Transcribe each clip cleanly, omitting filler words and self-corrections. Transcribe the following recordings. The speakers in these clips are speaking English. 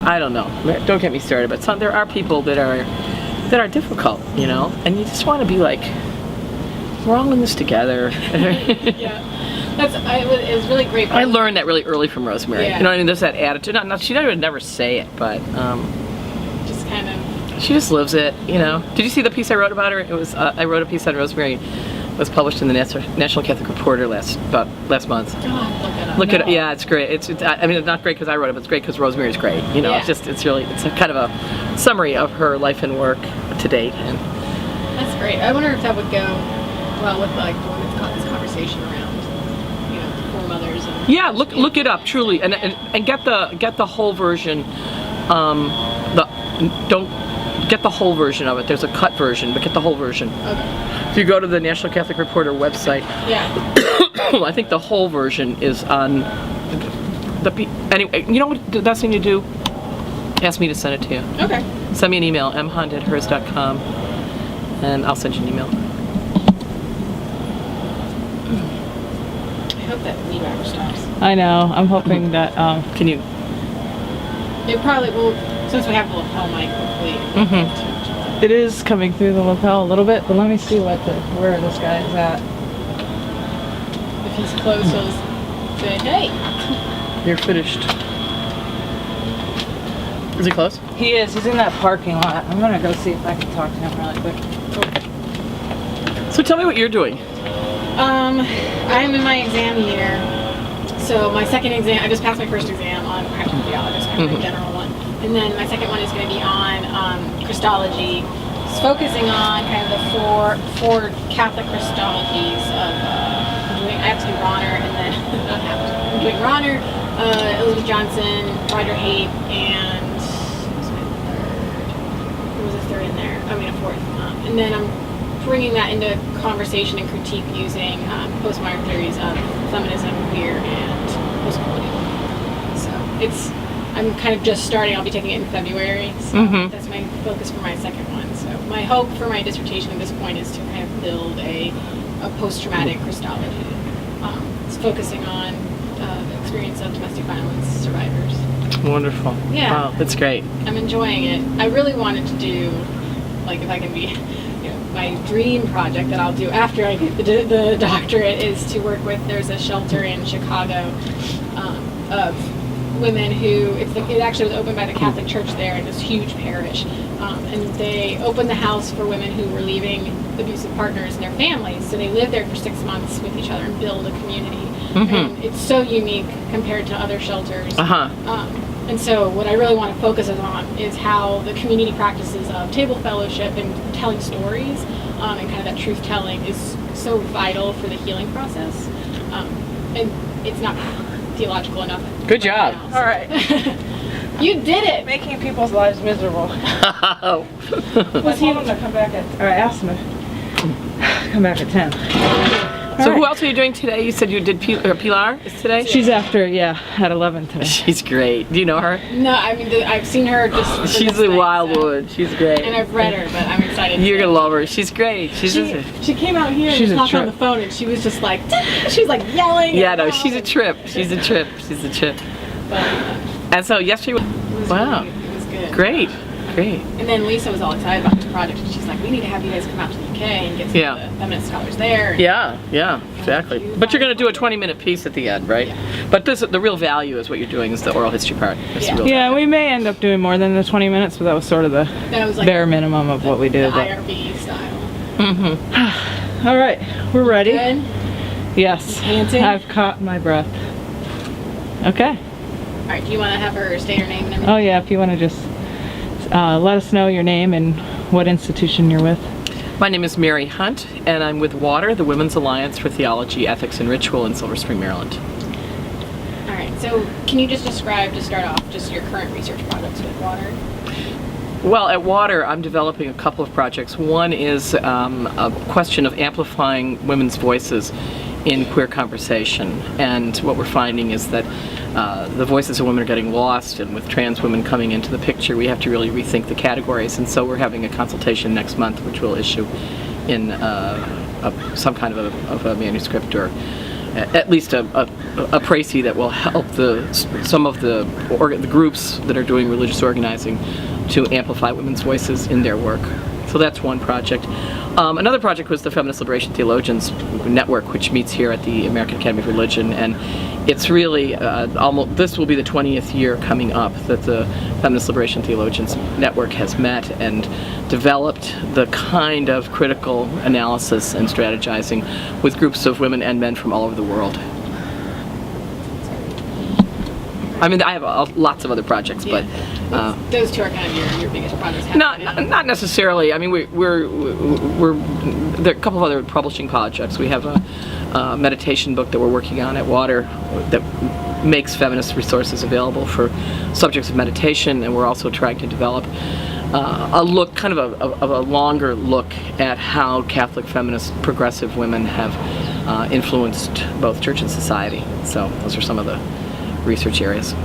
I don't know. Don't get me started. But there are people that are difficult, you know, and you just want to be like, we're all in this together. Yeah. It was really great. I learned that really early from Rosemary. Yeah. You know what I mean? There's that attitude. She would never say it, but just kind of. she just lives it. You know. Did you see the piece I wrote about her? It was I wrote a piece on Rosemary. It was published in the National Catholic Reporter last month. Oh, look it up. Yeah, it's great. I mean, it's not great because I wrote it, but it's great because Rosemary's great. You know, yeah. it's a kind of a summary of her life and work to date. And that's great. I wonder if that would go well with like the women's this conversation around, you know, foremothers. And yeah, look it up truly, and get the whole version. Don't get the whole version of it. There's a cut version, but get the whole version. Okay. If you go to the National Catholic Reporter website, yeah, I think the whole version is on anyway. You know what the best thing to do? Ask me to send it to you. Okay. Send me an email, mhunt@hers.com, and I'll send you an email. I hope that weed whacker stops. I know. I'm hoping that. Can you? It probably will, since we have the lapel mic, hopefully. It is coming through the lapel a little bit, but let me see where this guy is at. If he's close, he'll say, "Hey, You're finished." Is he close? He is. He's in that parking lot. I'm gonna go see if I can talk to him really quick. So tell me what you're doing. I'm in my exam year. So my second exam, I just passed my first exam on practical theology, just kind of a general one. And then my second one is going to be on Christology. It's focusing on kind of the four Catholic Christologies of, I have to do Ronner, and then, I'm doing Ronner, Elizabeth Johnson, Roger Haight, and, what was the third in there? I mean, a fourth. And then I'm bringing that into conversation and critique using postmodern theories of feminism, queer, and postcolonial. So I'm kind of just starting. I'll be taking it in February. So that's my focus for my second one. So my hope for my dissertation at this point is to kind of build a post-traumatic Christology. It's focusing on the experience of domestic violence survivors. Wonderful. Yeah. Wow, that's great. I'm enjoying it. I really wanted to do, like, if I can be, my dream project that I'll do after I get the doctorate is to work with, there's a shelter in Chicago of women who, it actually was opened by the Catholic Church there in this huge parish. And they opened the house for women who were leaving abusive partners and their families. So they lived there for 6 months with each other and build a community. And it's so unique compared to other shelters. And so what I really want to focus on is how the community practices of table fellowship and telling stories and kind of that truth telling is so vital for the healing process. And it's not theological enough. Good job. All right. You did it! Making people's lives miserable. Was he going to come back or I asked him to come back at 10. So who else are you doing today? You said you did Pilar is today? She's after, at 11 today. She's great. Do you know her? No, I mean, I've seen her just... She's a wildwood. She's great. And I've read her, but I'm excited. You're going to love her. She's great. She came out here and just knocked on the phone and she was just like, she was like yelling. Yeah, no, she's a trip. She's a trip. She's a trip. But, and so yesterday was wow. Really, it was good. Great. Great. And then Lisa was all excited about this project and she's like, we need to have you guys come out to the UK and get some of the feminist scholars there. Yeah, exactly. But you're going to do a 20-minute piece at the end, right? Yeah. But the real value is what you're doing is the oral history part. Yeah, we may end up doing more than the 20 minutes, but that was sort of the bare minimum of what we do. The IRB style. All right, we're ready. Good? Yes. Panting? I've caught my breath. Okay. All right, do you want to have her state her name and everything? Oh yeah, if you want to just let us know your name and what institution you're with. My name is Mary Hunt, and I'm with WATER, the Women's Alliance for Theology, Ethics, and Ritual in Silver Spring, Maryland. All right, so can you just describe, to start off, just your current research projects with WATER? Well, at WATER, I'm developing a couple of projects. One is a question of amplifying women's voices in queer conversation, and what we're finding is that the voices of women are getting lost, and with trans women coming into the picture, we have to really rethink the categories. And so we're having a consultation next month, which we'll issue in some kind of a manuscript or at least a précis that will help some of the groups that are doing religious organizing to amplify women's voices in their work. So that's one project. Another project was the Feminist Liberation Theologians Network, which meets here at the American Academy of Religion, and it's really this will be the 20th year coming up that the Feminist Liberation Theologians Network has met and developed the kind of critical analysis and strategizing with groups of women and men from all over the world. I mean, I have lots of other projects, but those two are kind of your biggest projects. Not necessarily. I mean, there are a couple of other publishing projects. We have a meditation book that we're working on at Water that makes feminist resources available for subjects of meditation, and we're also trying to develop a look, kind of a longer look at how Catholic feminist progressive women have influenced both church and society. So those are some of the research areas.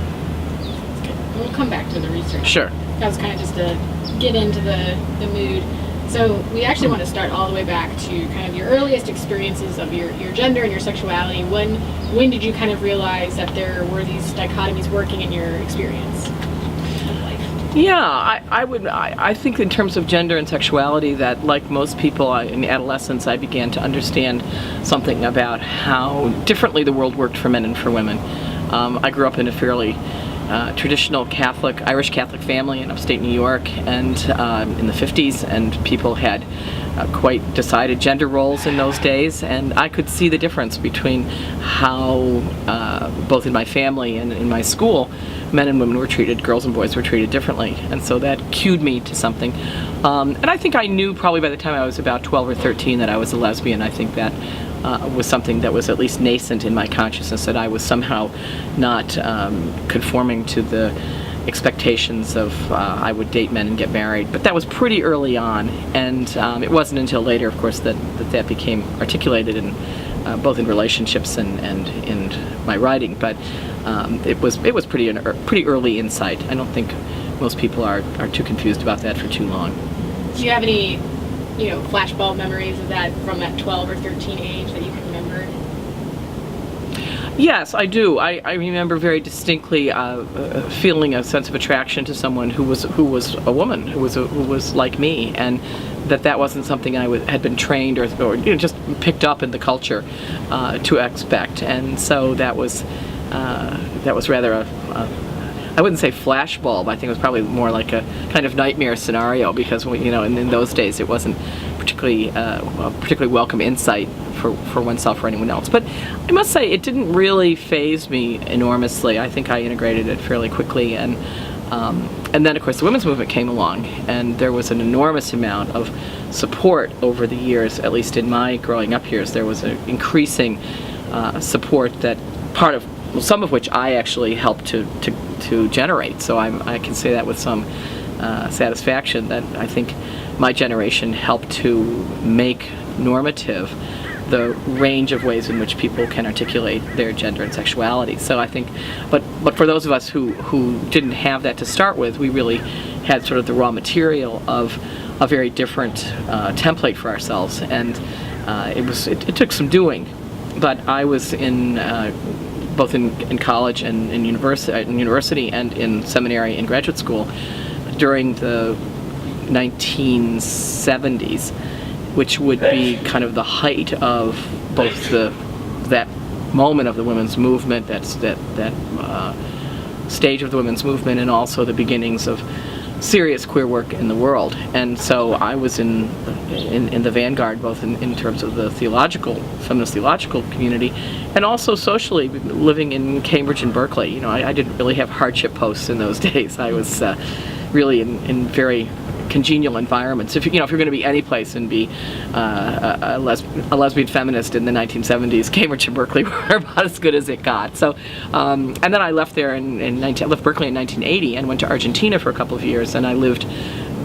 We'll come back to the research. Sure. That was kind of just to get into the mood. So we actually want to start all the way back to kind of your earliest experiences of your gender and your sexuality. When did you kind of realize that there were these dichotomies working in your experience of life? Yeah, I think in terms of gender and sexuality that, like most people, in adolescence I began to understand something about how differently the world worked for men and for women. I grew up in a fairly traditional Irish Catholic family in upstate New York, and in the 50s, and people had quite decided gender roles in those days, and I could see the difference between how, both in my family and in my school, men and women were treated, girls and boys were treated differently, and so that cued me to something. And I think I knew probably by the time I was about 12 or 13 that I was a lesbian. I think that was something that was at least nascent in my consciousness, that I was somehow not conforming to the expectations of I would date men and get married. But that was pretty early on, and it wasn't until later, of course, that became articulated in both in relationships and in my writing. But it was pretty early insight. I don't think most people are too confused about that for too long. Do you have any flashbulb memories of that from that 12 or 13 age that you can remember? Yes, I do. I remember very distinctly feeling a sense of attraction to someone who was a woman, who was like me, and that wasn't something I had been trained or just picked up in the culture to expect, and so that was rather I wouldn't say flashbulb. I think it was probably more like a kind of nightmare scenario, because in those days it wasn't particularly welcome insight for oneself or anyone else. But I must say it didn't really faze me enormously. I think I integrated it fairly quickly, and then of course the women's movement came along, and there was an enormous amount of support over the years. At least in my growing up years, there was an increasing support that some of which I actually helped to generate. So I can say that with some satisfaction, that I think my generation helped to make normative the range of ways in which people can articulate their gender and sexuality. So I think, but for those of us who didn't have that to start with, we really had sort of the raw material of a very different template for ourselves, and it took some doing. But I was both in college and in university and in seminary and graduate school during the 1970s, which would be kind of the height of both that moment of the women's movement, that stage of the women's movement, and also the beginnings of serious queer work in the world. And so I was in the vanguard, both in terms of the feminist theological community, and also socially, living in Cambridge and Berkeley. I didn't really have hardship posts in those days. I was really in very congenial environments. If you're going to be any place and be a lesbian feminist in the 1970s, Cambridge and Berkeley were about as good as it got. So, and then I left there I left Berkeley in 1980 and went to Argentina for a couple of years, and I lived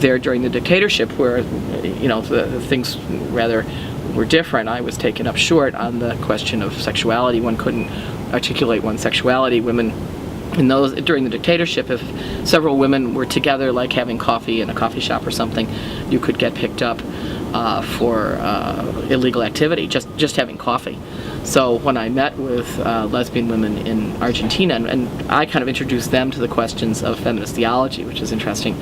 there during the dictatorship, where the things rather were different. I was taken up short on the question of sexuality. One couldn't articulate one's sexuality. Women during the dictatorship, if several women were together, like having coffee in a coffee shop or something, you could get picked up for illegal activity, just having coffee. So when I met with lesbian women in Argentina, and I kind of introduced them to the questions of feminist theology, which is interesting,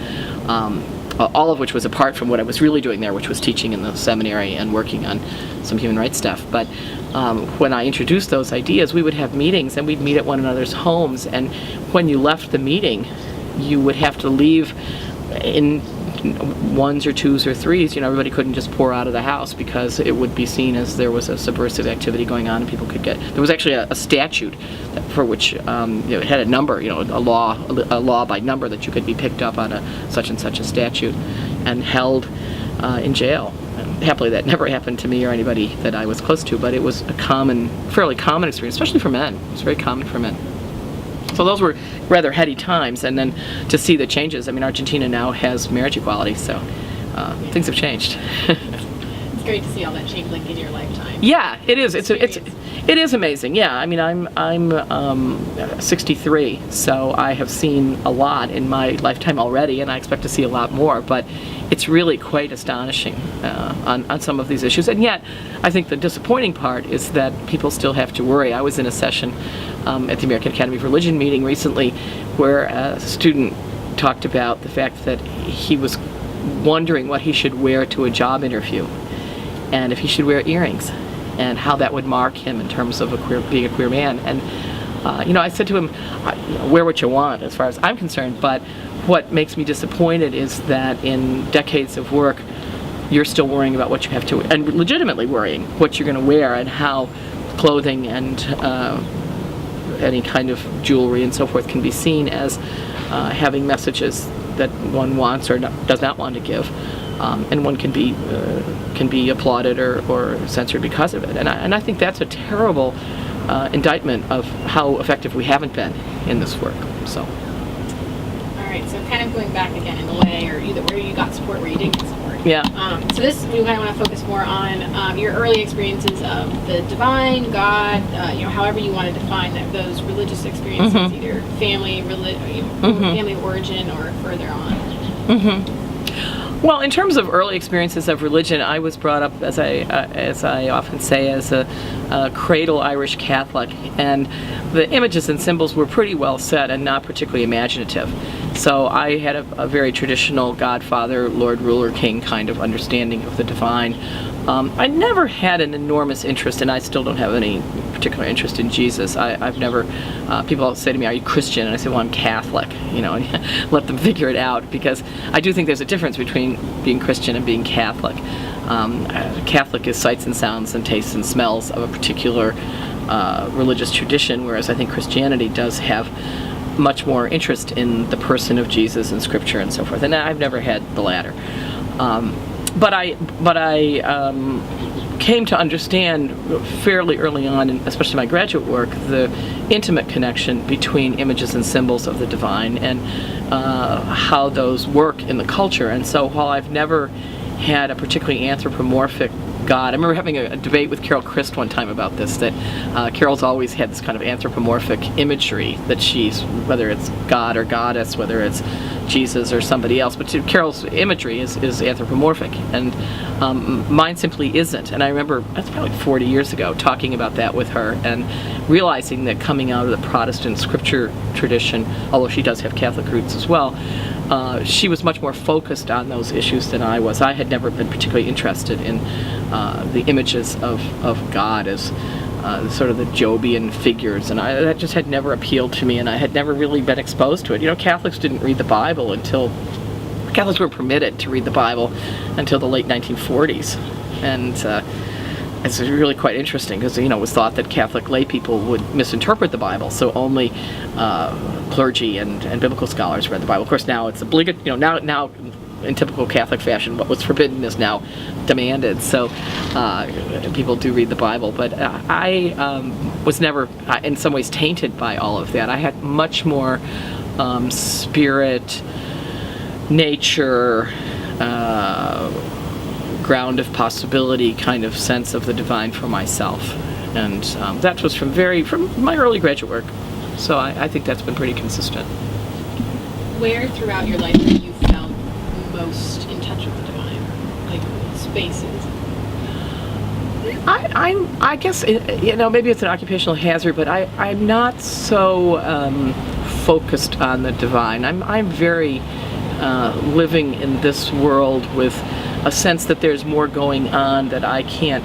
all of which was apart from what I was really doing there, which was teaching in the seminary and working on some human rights stuff. But when I introduced those ideas, we would have meetings, and we'd meet at one another's homes, and when you left the meeting, you would have to leave in ones or twos or threes. Everybody couldn't just pour out of the house because it would be seen as there was a subversive activity going on, and people could get. There was actually a statute for which it had a number, a law by number that you could be picked up on a such and such a statute and held in jail. And happily, that never happened to me or anybody that I was close to, but it was a fairly common experience, especially for men. It was very common for men. So those were rather heady times, and then to see the changes. I mean, Argentina now has marriage equality, so things have changed. It's great to see all that change in your lifetime. Yeah, it is. It is amazing. Yeah, I mean, I'm 63, so I have seen a lot in my lifetime already, and I expect to see a lot more. But it's really quite astonishing on some of these issues. And yet, I think the disappointing part is that people still have to worry. I was in a session at the American Academy of Religion meeting recently where a student talked about the fact that he was wondering what he should wear to a job interview, and if he should wear earrings, and how that would mark him in terms of being a queer man. And I said to him, wear what you want as far as I'm concerned, but what makes me disappointed is that in decades of work, you're still worrying about what you have to, and legitimately worrying what you're going to wear and how clothing and any kind of jewelry and so forth can be seen as having messages that one wants or does not want to give. And one can be applauded or censored because of it. And I think that's a terrible indictment of how effective we haven't been in this work. So. All right. So kind of going back again in a way, or either where you got support, where you didn't get support. Yeah. So this we kind of want to focus more on your early experiences of the divine, God, however you want to define those religious experiences, either family, family origin, or further on. Well, in terms of early experiences of religion, I was brought up, as I often say, as a cradle Irish Catholic, and the images and symbols were pretty well set and not particularly imaginative. So I had a very traditional Godfather, Lord, Ruler, King kind of understanding of the divine. I never had an enormous interest, and I still don't have any particular interest in Jesus. I've never, people say to me, are you Christian? And I say, well, I'm Catholic, and let them figure it out, because I do think there's a difference between being Christian and being Catholic. Catholic is sights and sounds and tastes and smells of a particular religious tradition, whereas I think Christianity does have much more interest in the person of Jesus and Scripture and so forth. And I've never had the latter. But I came to understand fairly early on, and especially my graduate work, the intimate connection between images and symbols of the divine and how those work in the culture. And so while I've never had a particularly anthropomorphic God, I remember having a debate with Carol Christ one time about this, that Carol's always had this kind of anthropomorphic imagery that she's, whether it's God or goddess, whether it's Jesus or somebody else, but Carol's imagery is anthropomorphic, and mine simply isn't. And I remember, that's probably 40 years ago, talking about that with her and realizing that coming out of the Protestant scripture tradition, although she does have Catholic roots as well, she was much more focused on those issues than I was. I had never been particularly interested in the images of God as sort of the Jobian figures, and that just had never appealed to me, and I had never really been exposed to it. Catholics didn't read the Bible until, Catholics were permitted to read the Bible until the late 1940s, and it's really quite interesting because it was thought that Catholic lay people would misinterpret the Bible, so only clergy and biblical scholars read the Bible. Of course, now it's obligatory. Now in typical Catholic fashion, what was forbidden is now demanded. So people do read the Bible, but I was never, in some ways, tainted by all of that. I had much more spirit, nature, ground of possibility kind of sense of the divine for myself, and that was from my early graduate work. So I think that's been pretty consistent. Where throughout your life have you felt most in touch with the divine? like spaces? I guess, maybe it's an occupational hazard, but I'm not so focused on the divine. I'm very living in this world with a sense that there's more going on that I can't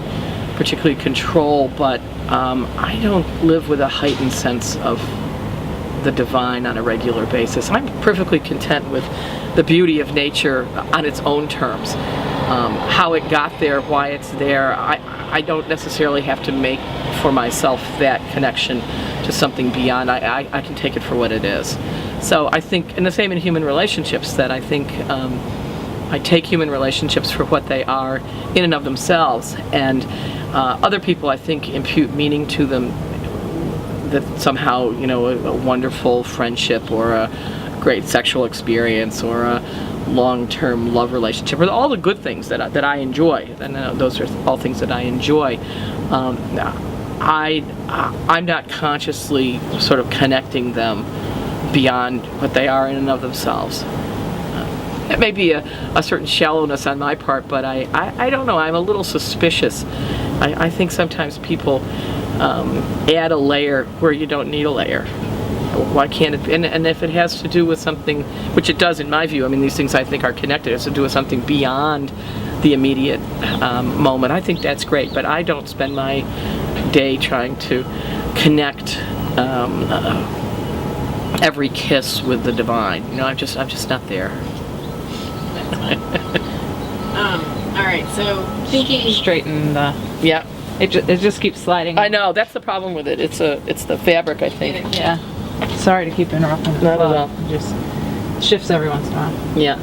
particularly control, but I don't live with a heightened sense of the divine on a regular basis. I'm perfectly content with the beauty of nature on its own terms. How it got there, why it's there, I don't necessarily have to make for myself that connection to something beyond. I can take it for what it is. So I think, and the same in human relationships, that I think I take human relationships for what they are in and of themselves, and other people, I think, impute meaning to them that somehow, a wonderful friendship or a great sexual experience or a long-term love relationship, or all the good things that I enjoy, and those are all things that I enjoy. I'm not consciously sort of connecting them beyond what they are in and of themselves. It may be a certain shallowness on my part, but I don't know, I'm a little suspicious. I think sometimes people add a layer where you don't need a layer. Why can't it be? And if it has to do with something, which it does in my view, I mean, these things I think are connected, it has to do with something beyond the immediate moment, I think that's great, but I don't spend my day trying to connect every kiss with the divine. I'm just not there. All right, so thinking... Straighten the... Yeah. It just keeps sliding. I know, that's the problem with it. It's the fabric, I think. Yeah. Sorry to keep interrupting. Not at all. It just shifts every once in a while. Yeah.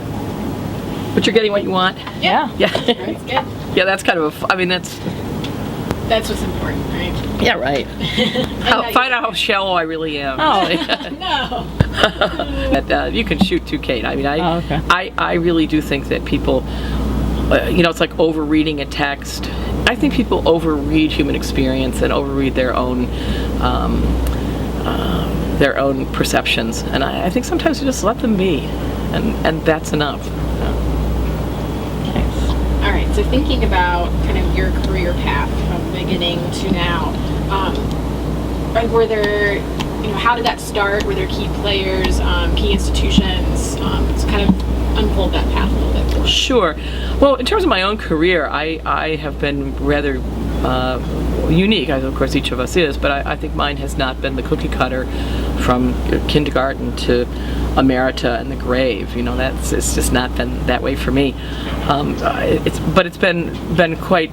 But you're getting what you want? Yeah. Yeah. That's good. Yeah, that's kind of That's what's important, right? yeah, right. Find out how shallow I really am. Oh. No. But, you can shoot too, Kate. I mean, okay. I really do think that people, it's like overreading a text. I think people overread human experience and overread their own perceptions, and I think sometimes you just let them be, and that's enough. Thanks. All right, so thinking about kind of your career path from beginning to now, were there, how did that start? Were there key players, key institutions? To kind of unfold that path a little bit for us. Sure. Well, in terms of my own career, I have been rather unique, as of course each of us is, but I think mine has not been the cookie cutter from kindergarten to emerita and the grave. It's just not been that way for me. It's been quite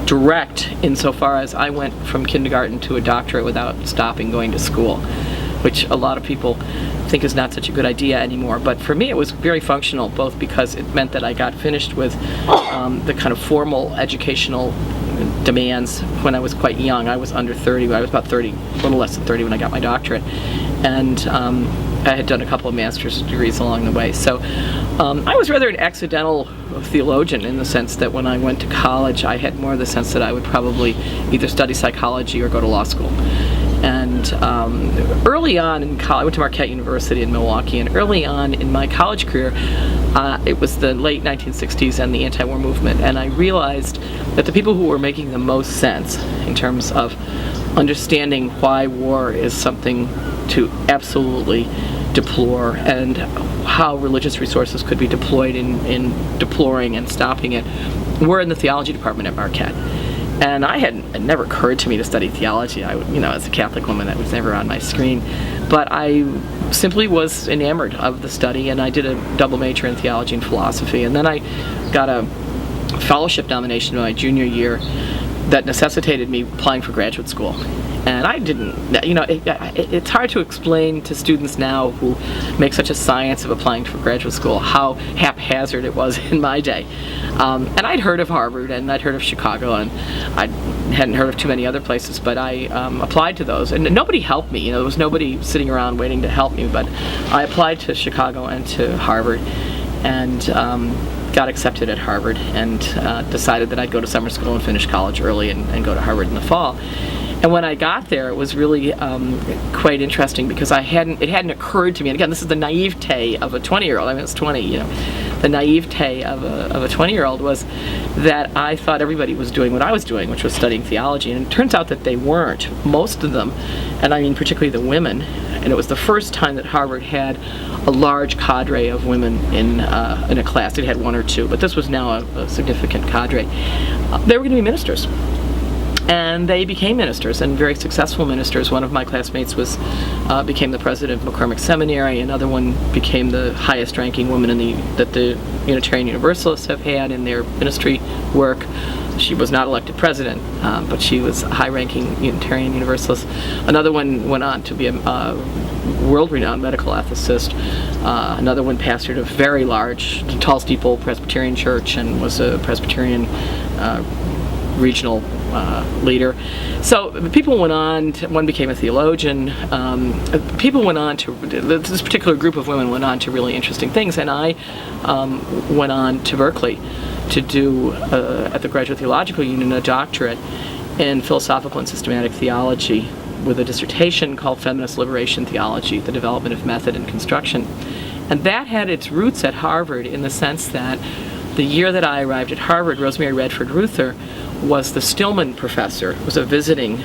direct insofar as I went from kindergarten to a doctorate without stopping going to school, which a lot of people think is not such a good idea anymore. But for me it was very functional, both because it meant that I got finished with the kind of formal educational demands when I was quite young. I was under 30, I was about 30, a little less than 30 when I got my doctorate. And I had done a couple of master's degrees along the way. So I was rather an accidental theologian in the sense that when I went to college I had more the sense that I would probably either study psychology or go to law school. And early on in college, I went to Marquette University in Milwaukee, and early on in my college career, it was the late 1960s and the anti-war movement, and I realized that the people who were making the most sense in terms of understanding why war is something to absolutely deplore and how religious resources could be deployed in deploring and stopping it were in the theology department at Marquette. And it never occurred to me to study theology. As a Catholic woman, that was never on my screen. But I simply was enamored of the study, and I did a double major in theology and philosophy. And then I got a fellowship nomination in my junior year that necessitated me applying for graduate school. And I didn't, it's hard to explain to students now who make such a science of applying for graduate school how haphazard it was in my day. And I'd heard of Harvard and I'd heard of Chicago, and I hadn't heard of too many other places, but I applied to those. And nobody helped me, there was nobody sitting around waiting to help me, but I applied to Chicago and to Harvard, and got accepted at Harvard, and decided that I'd go to summer school and finish college early and go to Harvard in the fall. And when I got there, it was really quite interesting because it hadn't occurred to me, and again, this is the naivete of a 20-year-old, I was 20, the naivete of a 20-year-old was that I thought everybody was doing what I was doing, which was studying theology, and it turns out that they weren't. Most of them, and I mean particularly the women, and it was the first time that Harvard had a large cadre of women in a class. It had one or two, but this was now a significant cadre. They were going to be ministers. And they became ministers, and very successful ministers. One of my classmates became the president of McCormick Seminary. Another one became the highest-ranking woman that the Unitarian Universalists have had in their ministry work. She was not elected president, but she was a high-ranking Unitarian Universalist. Another one went on to be a world-renowned medical ethicist. Another one pastored a very large, tall steeple Presbyterian church and was a Presbyterian regional leader. So people went on, one became a theologian. People went on to, this particular group of women went on to really interesting things, and I went on to Berkeley to do, at the Graduate Theological Union, a doctorate in philosophical and systematic theology with a dissertation called Feminist Liberation Theology, the Development of Method and Construction. And that had its roots at Harvard in the sense that the year that I arrived at Harvard, Rosemary Redford Ruther was the Stillman professor. It was a visiting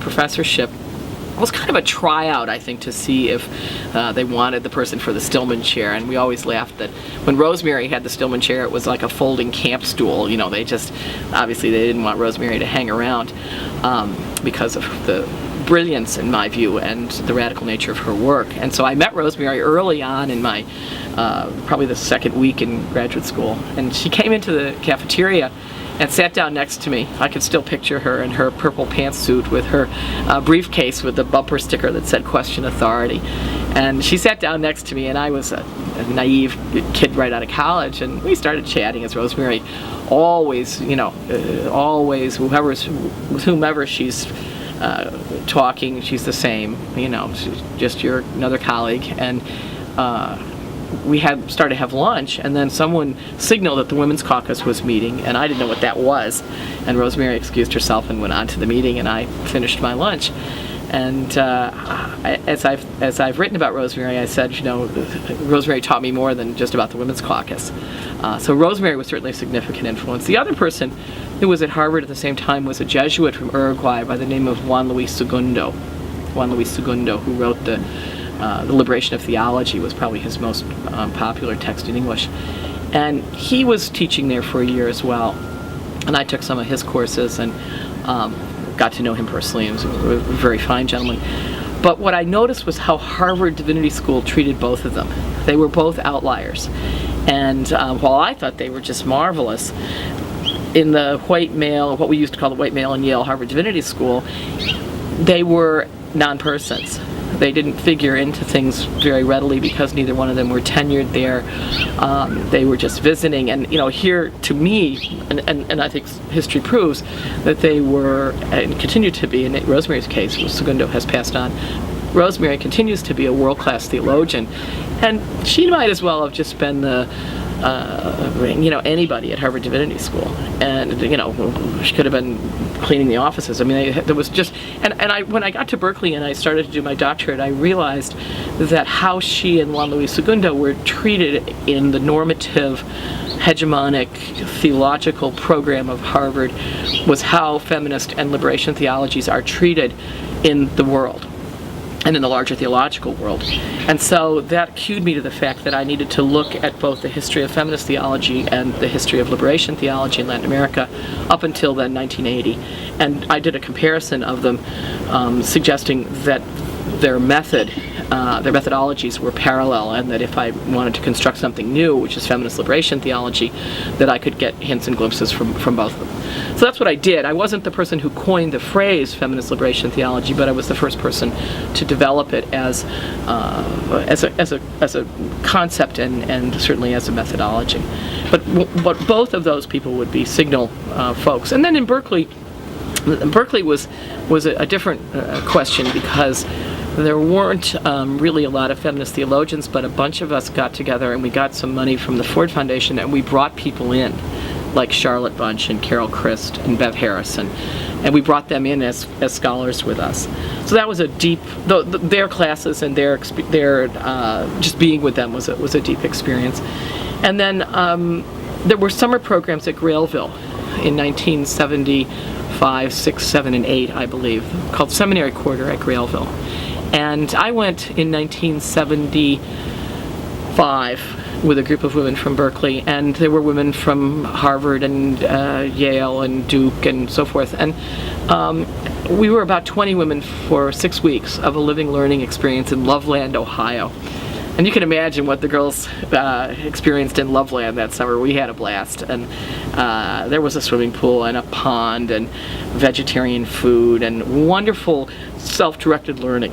professorship. It was kind of a tryout, I think, to see if they wanted the person for the Stillman chair. And we always laughed that when Rosemary had the Stillman chair, it was like a folding camp stool. You know, obviously they didn't want Rosemary to hang around because of the brilliance, in my view, and the radical nature of her work. And so I met Rosemary early on in my, probably the second week in graduate school. And she came into the cafeteria and sat down next to me. I can still picture her in her purple pantsuit with her briefcase with the bumper sticker that said "Question Authority." And she sat down next to me, and I was a naive kid right out of college, and we started chatting as Rosemary always, always, with whomever she's talking, she's the same, she's just another colleague. And we started to have lunch, and then someone signaled that the Women's Caucus was meeting, and I didn't know what that was. And Rosemary excused herself and went on to the meeting, and I finished my lunch. And as I've written about Rosemary, I said, Rosemary taught me more than just about the Women's Caucus. So Rosemary was certainly a significant influence. The other person who was at Harvard at the same time was a Jesuit from Uruguay by the name of Juan Luis Segundo. Juan Luis Segundo, who wrote the Liberation of Theology, was probably his most popular text in English. And he was teaching there for a year as well. And I took some of his courses and got to know him personally. He was a very fine gentleman. But what I noticed was how Harvard Divinity School treated both of them. They were both outliers. And while I thought they were just marvelous, in the white male, what we used to call the white male in Yale Harvard Divinity School, they were non-persons. They didn't figure into things very readily because neither one of them were tenured there. They were just visiting, and here to me, and I think history proves that they were and continue to be. In Rosemary's case, Segundo has passed on. Rosemary continues to be a world-class theologian, and she might as well have just been the anybody at Harvard Divinity School, and she could have been cleaning the offices. I mean, there was just, and when I got to Berkeley and I started to do my doctorate, I realized that how she and Juan Luis Segundo were treated in the normative, hegemonic theological program of Harvard was how feminist and liberation theologies are treated in the world and in the larger theological world. And so that cued me to the fact that I needed to look at both the history of feminist theology and the history of liberation theology in Latin America up until then, 1980. And I did a comparison of them, suggesting that their methodologies were parallel, and that if I wanted to construct something new, which is feminist liberation theology, that I could get hints and glimpses from both of them. So that's what I did. I wasn't the person who coined the phrase feminist liberation theology, but I was the first person to develop it as a concept and certainly as a methodology. But both of those people would be signal folks. And then in Berkeley was a different question, because there weren't really a lot of feminist theologians, but a bunch of us got together and we got some money from the Ford Foundation and we brought people in like Charlotte Bunch and Carol Christ and Bev Harrison, and we brought them in as scholars with us. So that was a deep, their classes and their just being with them was a deep experience. And then there were summer programs at Grailville in 1975, 6, 7, and 8, I believe, called Seminary Quarter at Grailville. And I went in 1975 with a group of women from Berkeley, and there were women from Harvard and Yale and Duke and so forth. And we were about 20 women for 6 weeks of a living learning experience in Loveland, Ohio. And you can imagine what the girls experienced in Loveland that summer. We had a blast, and there was a swimming pool and a pond and vegetarian food and wonderful self-directed learning.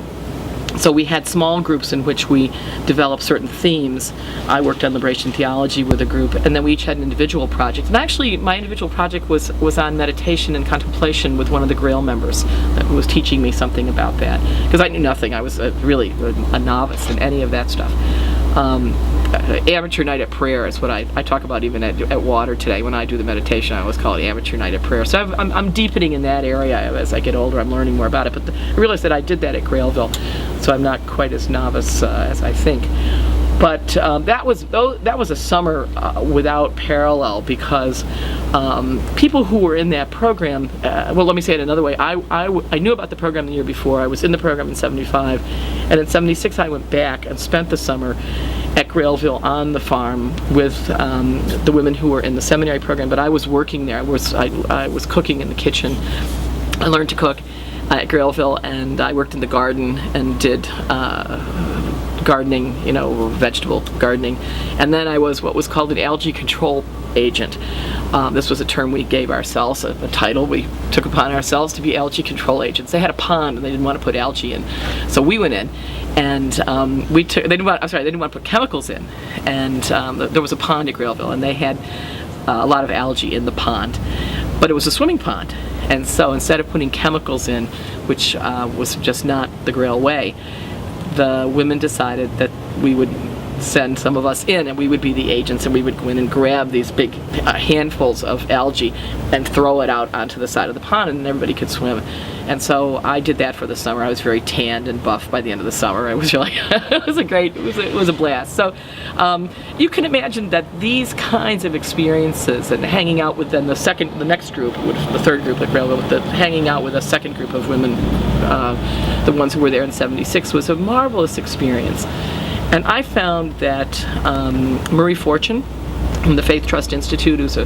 So we had small groups in which we developed certain themes. I worked on liberation theology with a group, and then we each had an individual project. And actually, my individual project was on meditation and contemplation with one of the Grail members that was teaching me something about that. Because I knew nothing. I was really a novice in any of that stuff. Amateur night at prayer is what I talk about even at Water today. When I do the meditation, I always call it amateur night at prayer. So I'm deepening in that area as I get older. I'm learning more about it. But I realized that I did that at Grailville, so I'm not quite as novice as I think. But that was a summer without parallel, because people who were in that program, well, let me say it another way. I knew about the program the year before. I was in the program in 75, and in 76 I went back and spent the summer at Grailville on the farm with the women who were in the seminary program. But I was working there. I was cooking in the kitchen. I learned to cook at Grailville, and I worked in the garden and did gardening, vegetable gardening. And then I was what was called an algae control agent. This was a term we gave ourselves, a title we took upon ourselves to be algae control agents. They had a pond and they didn't want to put algae in, so we went in, and they didn't want to put chemicals in, and there was a pond at Grailville, and they had a lot of algae in the pond, but it was a swimming pond, and so instead of putting chemicals in, which was just not the Grail way, the women decided that we would send some of us in, and we would be the agents, and we would go in and grab these big handfuls of algae and throw it out onto the side of the pond, and everybody could swim. And so I did that for the summer. I was very tanned and buff by the end of the summer. It was really it was a blast. So you can imagine that these kinds of experiences, and hanging out with then the next group, the third group at Grailville, hanging out with a second group of women, the ones who were there in 76, was a marvelous experience. And I found that Marie Fortune from the Faith Trust Institute, who's a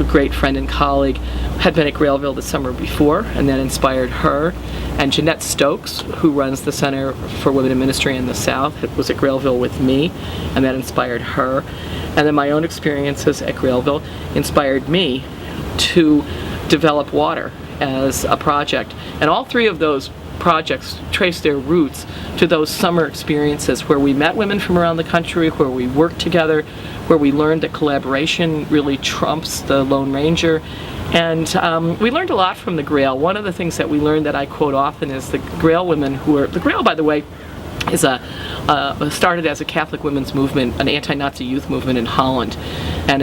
great friend and colleague, had been at Grailville the summer before, and that inspired her. And Jeanette Stokes, who runs the Center for Women in Ministry in the South, was at Grailville with me, and that inspired her. And then my own experiences at Grailville inspired me to develop Water as a project. And all three of those projects trace their roots to those summer experiences where we met women from around the country, where we worked together, where we learned that collaboration really trumps the Lone Ranger. And we learned a lot from the Grail. One of the things that we learned that I quote often is the Grail women the Grail, by the way, is started as a Catholic women's movement, an anti-Nazi youth movement in Holland. And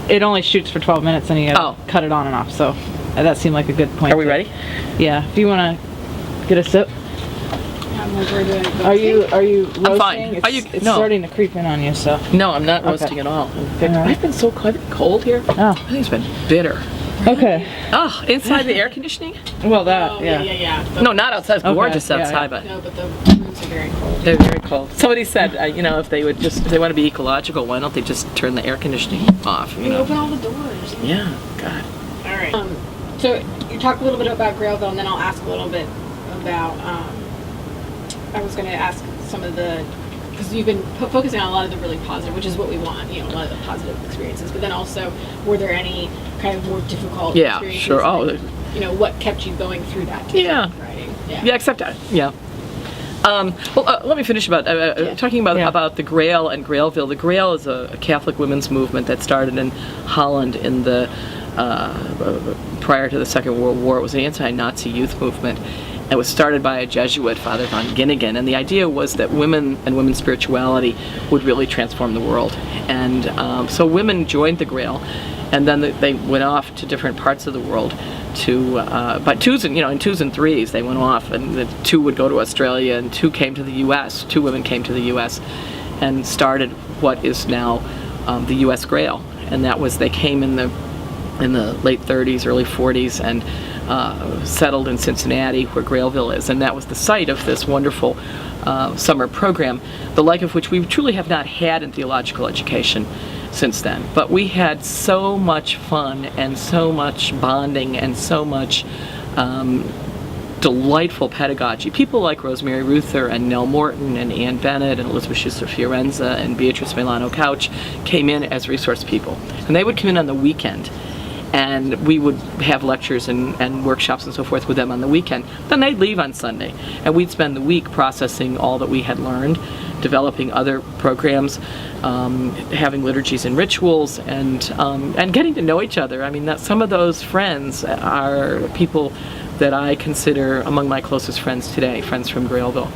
it only shoots for 12 minutes, and you gotta cut it on and off, so that seemed like a good point. Are we ready? Yeah, if you want to get a sip. Are you roasting? I'm fine. It's starting to creep in on you, so. No, I'm not roasting at all. In fact, I've been so cold here. Oh. I think it's been bitter. Okay. Oh, inside the air conditioning? Well, that, yeah. No, not outside. It's gorgeous outside, but No, but the rooms are very cold. they're very cold. Somebody said, if they want to be ecological, why don't they just turn the air conditioning off? Open all the doors. Yeah. God. All right. So you talk a little bit about Grailville, and then I'll ask a little bit about. I was going to ask some of the, because you've been focusing on a lot of the really positive, which is what we want, a lot of the positive experiences. But then also, were there any kind of more difficult experiences? Yeah, sure. Oh, what kept you going through that? Writing. Yeah. Except let me finish about talking about the Grail and Grailville. The Grail is a Catholic women's movement that started in Holland in the prior to the Second World War. It was an anti-Nazi youth movement, It was started by a Jesuit, Father von Ginnigan, and the idea was that women and women's spirituality would really transform the world. And so women joined the Grail, and then they went off to different parts of the world to, by twos and, in twos and threes, they went off, and the 2 would go to Australia, and 2 came to the U.S. 2 women came to the U.S. and started what is now the U.S. Grail. And that was, they came in the late 30s, early 40s, and settled in Cincinnati, where Grailville is, and that was the site of this wonderful summer program, the like of which we truly have not had in theological education since then. But we had so much fun and so much bonding and so much delightful pedagogy. People like Rosemary Ruther and Nell Morton and Ann Bennett and Elizabeth Schuster Fiorenza and Beatrice Milano Couch came in as resource people, and they would come in on the weekend. And we would have lectures and workshops and so forth with them on the weekend. Then they'd leave on Sunday, and we'd spend the week processing all that we had learned, developing other programs, having liturgies and rituals, and getting to know each other. I mean, some of those friends are people that I consider among my closest friends today, friends from Grailville.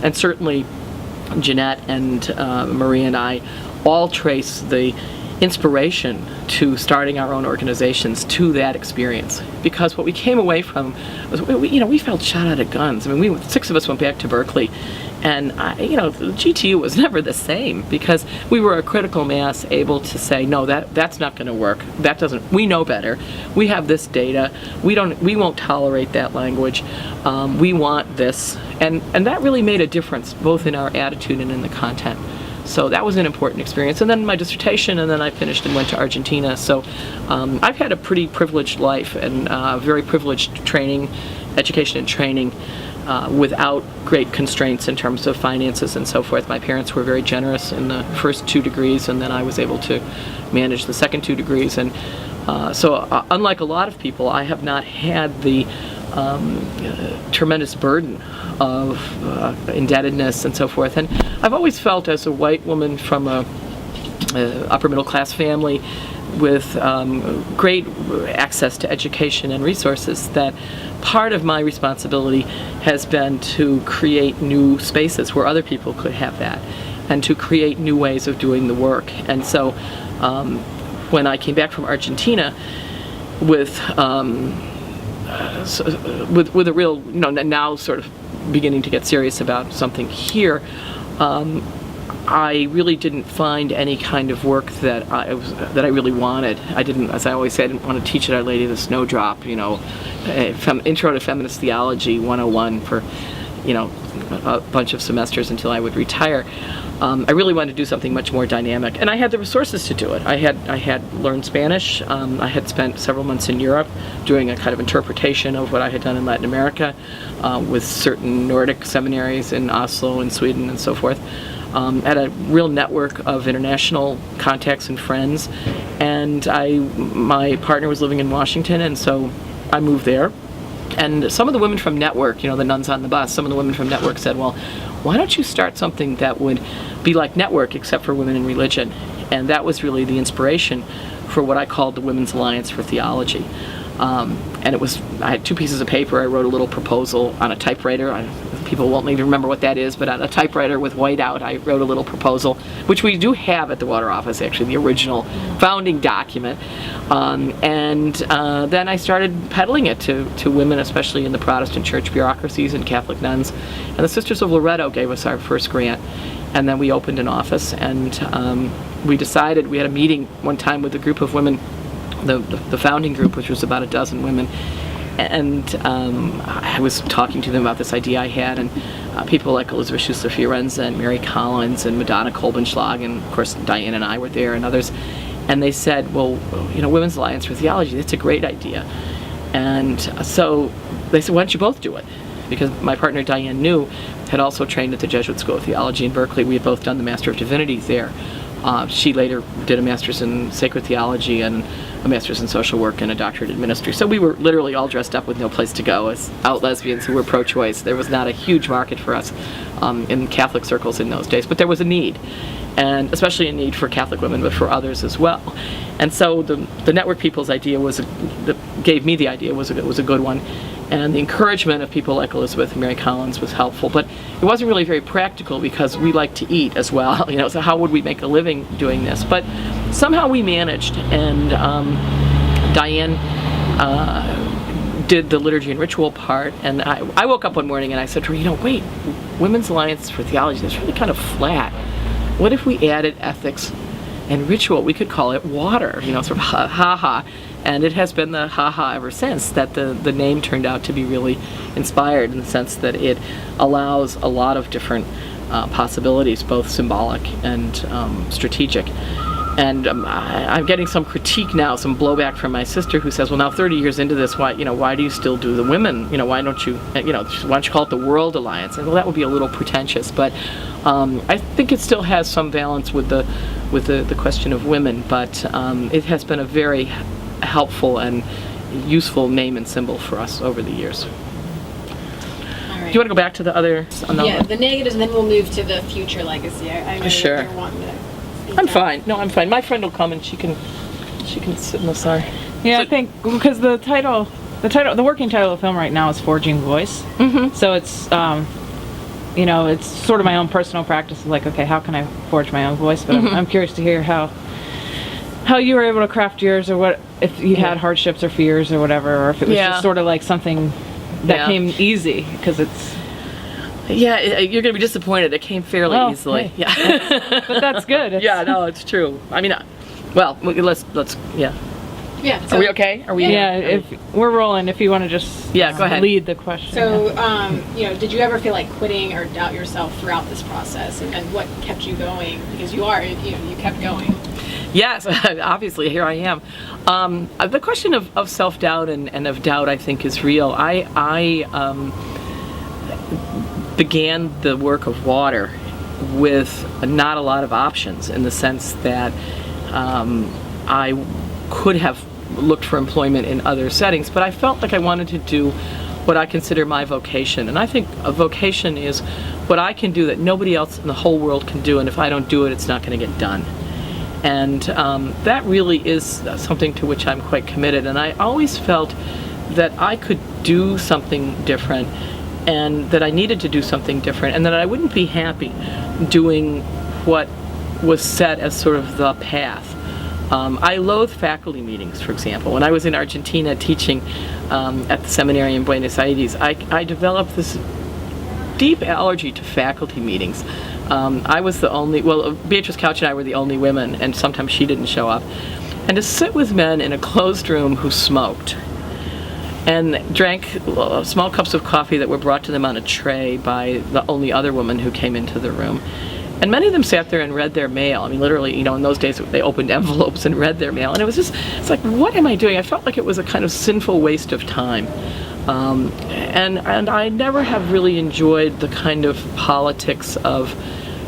And certainly Jeanette and Marie and I all trace the inspiration to starting our own organizations to that experience, because what we came away from was we felt shot out of guns. I mean, 6 of us went back to Berkeley, and the GTU was never the same, because we were a critical mass able to say, no, that's not going to work. That doesn't. We know better. We have this data. We won't tolerate that language. We want this, and that really made a difference both in our attitude and in the content. So that was an important experience. And then my dissertation, and then I finished and went to Argentina. So I've had a pretty privileged life, and very privileged education and training, without great constraints in terms of finances and so forth. My parents were very generous in the first 2 degrees, and then I was able to manage the second 2 degrees. And so unlike a lot of people, I have not had the tremendous burden of indebtedness and so forth. And I've always felt, as a white woman from a upper middle class family with great access to education and resources, that part of my responsibility has been to create new spaces where other people could have that, and to create new ways of doing the work. And so when I came back from Argentina with a real, now sort of beginning to get serious about something here, I really didn't find any kind of work that I really wanted. I didn't, as I always say, I didn't want to teach at Our Lady of the Snowdrop, Intro to Feminist Theology 101 for, a bunch of semesters until I would retire. I really wanted to do something much more dynamic, and I had the resources to do it. I had learned Spanish. I had spent several months in Europe doing a kind of interpretation of what I had done in Latin America with certain Nordic seminaries in Oslo and Sweden and so forth. Had a real network of international contacts and friends, and my partner was living in Washington, and so I moved there. And some of the women from Network, the nuns on the bus, some of the women from Network said, well, why don't you start something that would be like Network except for women in religion? And that was really the inspiration for what I called the Women's Alliance for Theology. And I had 2 pieces of paper. I wrote a little proposal on a typewriter. People won't even remember what that is, but on a typewriter with whiteout, I wrote a little proposal, which we do have at the Water Office, actually, the original founding document. And then I started peddling it to women, especially in the Protestant church bureaucracies and Catholic nuns. And the Sisters of Loretto gave us our first grant. And then we opened an office, and we decided, we had a meeting one time with a group of women, the founding group, which was about a dozen women, and I was talking to them about this idea I had, and people like Elizabeth Schuster Fiorenza and Mary Collins and Madonna Kolbenschlag, and of course Diane and I were there, and others, and they said, well, Women's Alliance for Theology, that's a great idea. And so they said, why don't you both do it? Because my partner Diane New had also trained at the Jesuit School of Theology in Berkeley. We had both done the Master of Divinity there. She later did a Master's in Sacred Theology and a master's in social work and a doctorate in ministry. So we were literally all dressed up with no place to go as out lesbians who were pro-choice. There was not a huge market for us in Catholic circles in those days, but there was a need, and especially a need for Catholic women, but for others as well. And so the Network People's idea that gave me the idea was a good one, and the encouragement of people like Elizabeth and Mary Collins was helpful. But it wasn't really very practical because we like to eat as well, so how would we make a living doing this? But somehow we managed, and Diane did the liturgy and ritual part, and I woke up one morning and I said to her, wait, Women's Alliance for Theology, that's really kind of flat. What if we added ethics and ritual? We could call it water, sort of ha-ha. And it has been the ha-ha ever since, that the name turned out to be really inspired in the sense that it allows a lot of different possibilities, both symbolic and strategic. And I'm getting some critique now, some blowback from my sister who says, well, now 30 years into this, why do you still do the women? Why don't you, why don't you call it the World Alliance? And well, that would be a little pretentious, but I think it still has some balance with the question of women, but it has been a very helpful and useful name and symbol for us over the years. All right. Do you want to go back to the other? Yeah, the negatives, and then we'll move to the future legacy. I know Sure. you're wanting to speak I'm on. fine. No, I'm fine. My friend will come and she can sit in the side. Yeah, So- I think because the working title of the film right now is Forging Voice. Mm-hmm. So it's, it's sort of my own personal practice of like, okay, how can I forge my own voice? But I'm curious to hear how you were able to craft yours, or what, if you had hardships or fears or whatever, or if it was Yeah. just sort of like something that Yeah. came easy, because it's, Yeah, you're going to be disappointed. It came fairly Oh, easily. hey. Yeah. but that's good. It's, Yeah, no, it's true. I mean, well, let's yeah. Yeah. Are we okay? Are we? Yeah, if we're rolling, if you want to just Yeah, go ahead. lead the question. So, did you ever feel like quitting or doubt yourself throughout this process, and what kept you going? Because you kept going. Yes, obviously, here I am. The question of self-doubt and of doubt, I think, is real. I began the work of water with not a lot of options, in the sense that I could have looked for employment in other settings, but I felt like I wanted to do what I consider my vocation. And I think a vocation is what I can do that nobody else in the whole world can do, and if I don't do it, it's not going to get done. And that really is something to which I'm quite committed. And I always felt that I could do something different, and that I needed to do something different, and that I wouldn't be happy doing what was set as sort of the path. I loathe faculty meetings, for example. When I was in Argentina teaching at the seminary in Buenos Aires, I developed this deep allergy to faculty meetings. I was the only, Beatrice Couch and I were the only women, and sometimes she didn't show up. And to sit with men in a closed room who smoked and drank small cups of coffee that were brought to them on a tray by the only other woman who came into the room. And many of them sat there and read their mail. I mean, literally, in those days they opened envelopes and read their mail. And it's like, what am I doing? I felt like it was a kind of sinful waste of time. And I never have really enjoyed the kind of politics of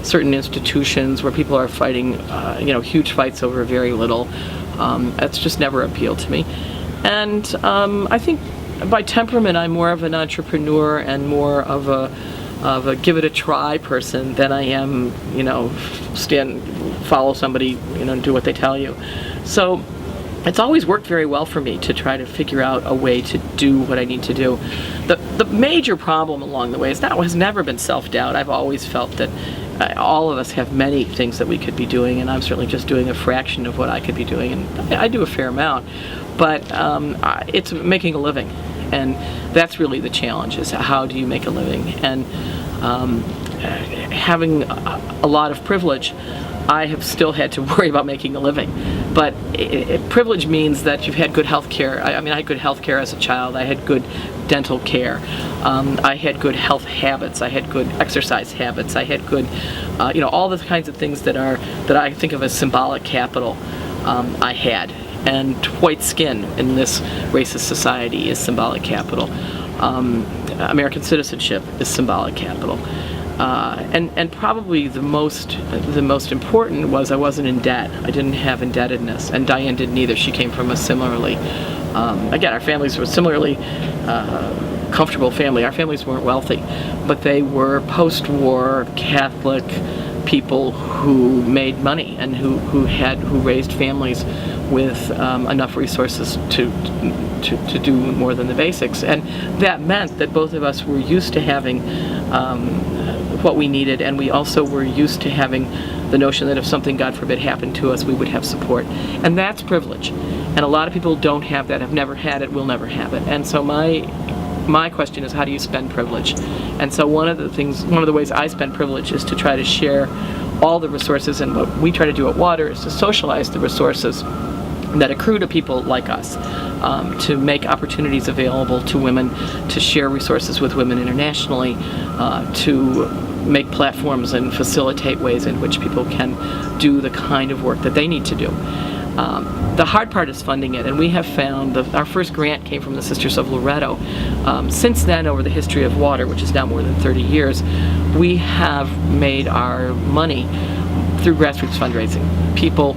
certain institutions where people are fighting, huge fights over very little. That's just never appealed to me. And I think by temperament, I'm more of an entrepreneur and more of a give it a try person than I am, follow somebody, and do what they tell you. So it's always worked very well for me to try to figure out a way to do what I need to do. The major problem along the way has never been self-doubt. I've always felt that all of us have many things that we could be doing, and I'm certainly just doing a fraction of what I could be doing, and I do a fair amount. But it's making a living, and that's really the challenge, is how do you make a living? And having a lot of privilege, I have still had to worry about making a living. But privilege means that you've had good health care. I had good health care as a child. I had good dental care. I had good health habits. I had good exercise habits. I had good, all the kinds of things that I think of as symbolic capital. I had. And white skin in this racist society is symbolic capital. American citizenship is symbolic capital. And probably the most important was I wasn't in debt. I didn't have indebtedness, and Diane didn't either. She came from a similarly, again, our families were similarly comfortable family. Our families weren't wealthy, but they were post-war Catholic people who made money and who raised families with enough resources to do more than the basics. And that meant that both of us were used to having what we needed, and we also were used to having the notion that if something, God forbid, happened to us, we would have support. And that's privilege. And a lot of people don't have that, have never had it, will never have it. And so my question is, how do you spend privilege? And so one of the ways I spend privilege is to try to share all the resources, and what we try to do at Water is to socialize the resources that accrue to people like us, to make opportunities available to women, to share resources with women internationally, to make platforms and facilitate ways in which people can do the kind of work that they need to do. The hard part is funding it, and we have found our first grant came from the Sisters of Loretto. Since then, over the history of Water, which is now more than 30 years, we have made our money through grassroots fundraising. People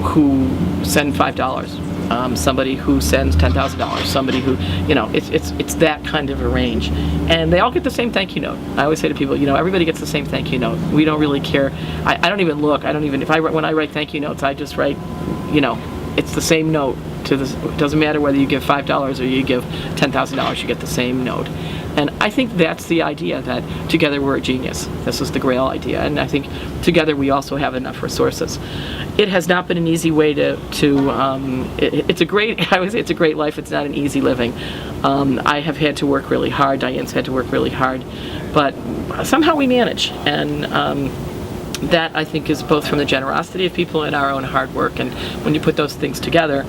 who send $5, somebody who sends $10,000, somebody who, it's that kind of a range, and they all get the same thank you note. I always say to people, everybody gets the same thank you note. We don't really care. I don't even look. When I write thank you notes, I just write, it's the same note. It doesn't matter whether you give $5 or you give $10,000, you get the same note. And I think that's the idea, that together we're a genius. This is the Grail idea, and I think together we also have enough resources. It has not been an easy way it's a great, I would say it's a great life. It's not an easy living. I have had to work really hard. Diane's had to work really hard, but somehow we manage. And that, I think, is both from the generosity of people and our own hard work. And when you put those things together,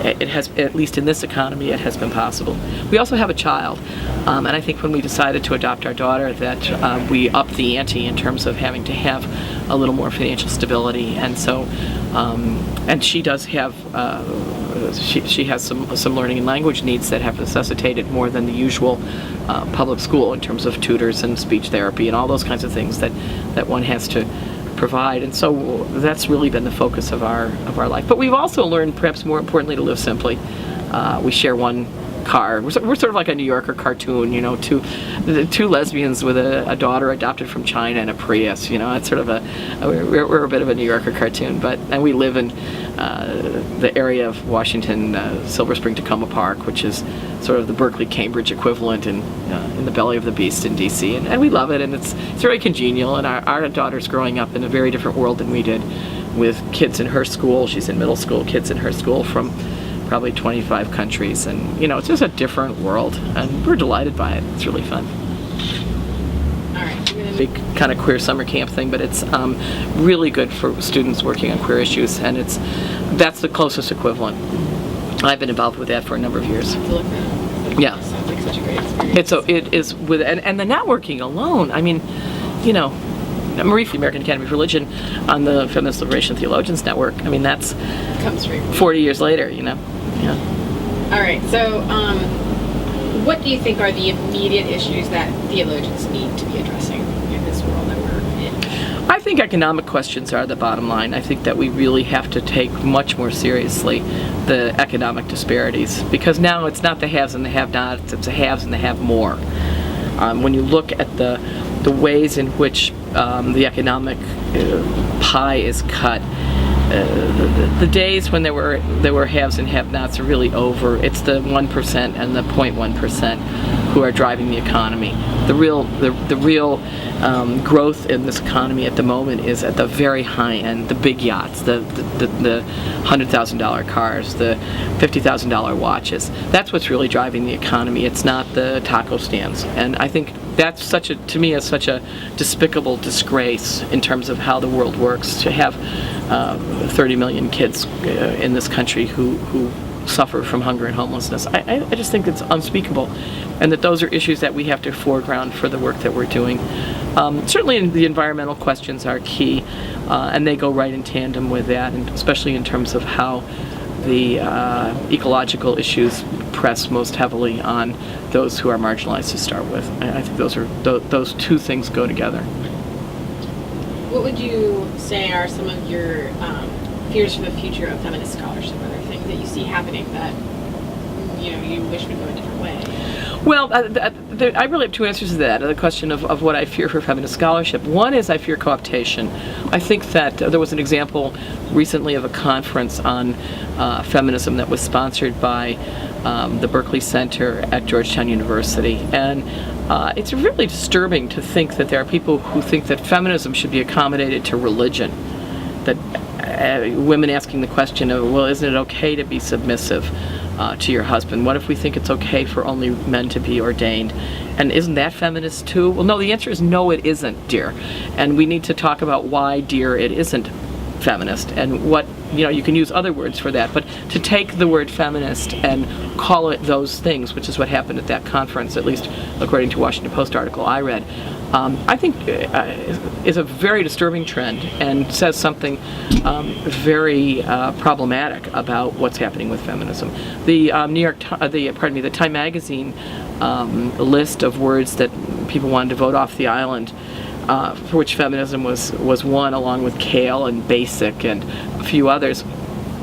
it has, at least in this economy, it has been possible. We also have a child, and I think when we decided to adopt our daughter, that we upped the ante in terms of having to have a little more financial stability. And so, and she does have, she has some learning and language needs that have necessitated more than the usual public school in terms of tutors and speech therapy and all those kinds of things that one has to provide. And so that's really been the focus of our life. But we've also learned, perhaps more importantly, to live simply. We share one car. We're sort of like a New Yorker cartoon, two lesbians with a daughter adopted from China and a Prius. It's sort of we're a bit of a New Yorker cartoon, and we live in the area of Washington, Silver Spring, Tacoma Park, which is sort of the Berkeley, Cambridge equivalent in the belly of the beast in D.C. And we love it, and it's very congenial. And our daughter's growing up in a very different world than we did, with kids in her school. She's in middle school, kids in her school from probably 25 countries, and it's just a different world, and we're delighted by it. It's really fun. All right. Big kind of queer summer camp thing, but it's really good for students working on queer issues, and that's the closest equivalent. I've been involved with that for a number of years. To look at. Yeah. Sounds like such a great experience. It is with, and the networking alone. I mean, Marie from the American Academy of Religion on the Feminist Liberation Theologians Network. I mean, that's Comes straight from 40 years later, Yeah. All right. So, what do you think are the immediate issues that theologians need to be addressing in this world that we're in? I think economic questions are the bottom line. I think that we really have to take much more seriously the economic disparities, because now it's not the haves and the have-nots, it's the haves and the have-more. When you look at the ways in which the economic pie is cut, the days when there were haves and have-nots are really over. It's the 1% and the 0.1% who are driving the economy. The real growth in this economy at the moment is at the very high end, the big yachts, the $100,000 cars, the $50,000 watches. That's what's really driving the economy. It's not the taco stands. And I think that's to me, is such a despicable disgrace in terms of how the world works, to have 30 million kids in this country who suffer from hunger and homelessness. I just think it's unspeakable, and that those are issues that we have to foreground for the work that we're doing. Certainly the environmental questions are key, and they go right in tandem with that, and especially in terms of how the ecological issues press most heavily on those who are marginalized to start with. I think those two things go together. What would you say are some of your fears for the future of feminist scholarship? Are there things that you see happening that you wish would go a different way? Well, I really have two answers to that, the question of what I fear for feminist scholarship. One is I fear co-optation. I think that there was an example recently of a conference on feminism that was sponsored by the Berkeley Center at Georgetown University. And it's really disturbing to think that there are people who think that feminism should be accommodated to religion. That women asking the question of, well, isn't it okay to be submissive to your husband? What if we think it's okay for only men to be ordained? And isn't that feminist too? Well, no, the answer is no, it isn't, dear. And we need to talk about why, dear, it isn't feminist, and what, you can use other words for that, but to take the word feminist and call it those things, which is what happened at that conference, at least according to Washington Post article I read, I think is a very disturbing trend and says something very problematic about what's happening with feminism. The the Time Magazine list of words that people wanted to vote off the island, for which feminism was one, along with kale and basic and a few others.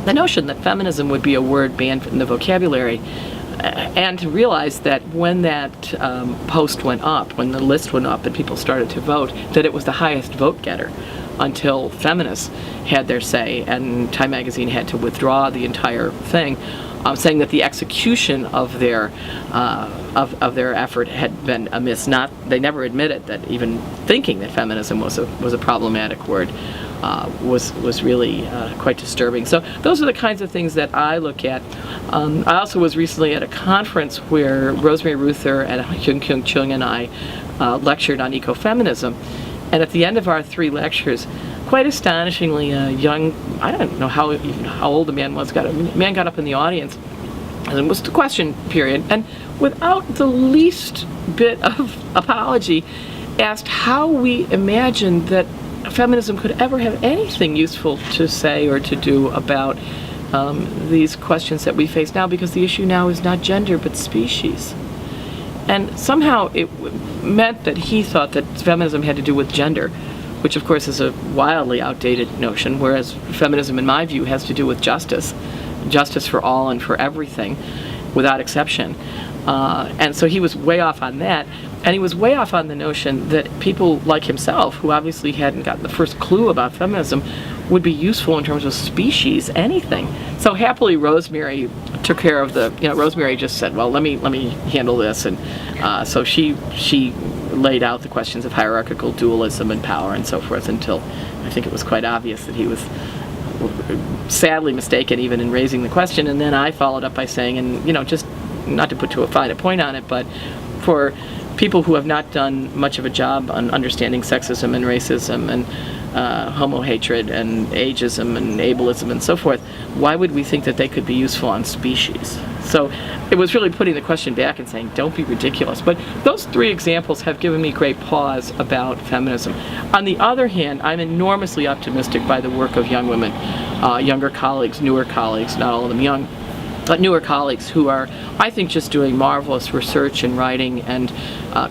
The notion that feminism would be a word banned from the vocabulary, and to realize that when that post went up, when the list went up and people started to vote, that it was the highest vote getter until feminists had their say, and Time Magazine had to withdraw the entire thing, saying that the execution of their effort had been amiss. They never admitted that even thinking that feminism was a problematic word was really quite disturbing. So those are the kinds of things that I look at. I also was recently at a conference where Rosemary Ruther and Hyun Kyung Chung and I lectured on ecofeminism, and at the end of our 3 lectures, quite astonishingly, a young, I don't know how old the man was, got up in the audience, and it was the question period, and without the least bit of apology, asked how we imagined that feminism could ever have anything useful to say or to do about these questions that we face now, because the issue now is not gender but species. And somehow it meant that he thought that feminism had to do with gender, which of course is a wildly outdated notion, whereas feminism, in my view, has to do with justice for all and for everything, without exception. And so he was way off on that, and he was way off on the notion that people like himself, who obviously hadn't gotten the first clue about feminism, would be useful in terms of species, anything. So happily Rosemary took care of Rosemary just said, well, let me handle this, and so she laid out the questions of hierarchical dualism and power and so forth, until I think it was quite obvious that he was sadly mistaken even in raising the question. And then I followed up by saying, and just not to put too fine a point on it, but for people who have not done much of a job on understanding sexism and racism and homo hatred and ageism and ableism and so forth, why would we think that they could be useful on species? So it was really putting the question back and saying, don't be ridiculous. But those 3 examples have given me great pause about feminism. On the other hand, I'm enormously optimistic by the work of young women, younger colleagues, newer colleagues, not all of them young, but newer colleagues who are, I think, just doing marvelous research and writing and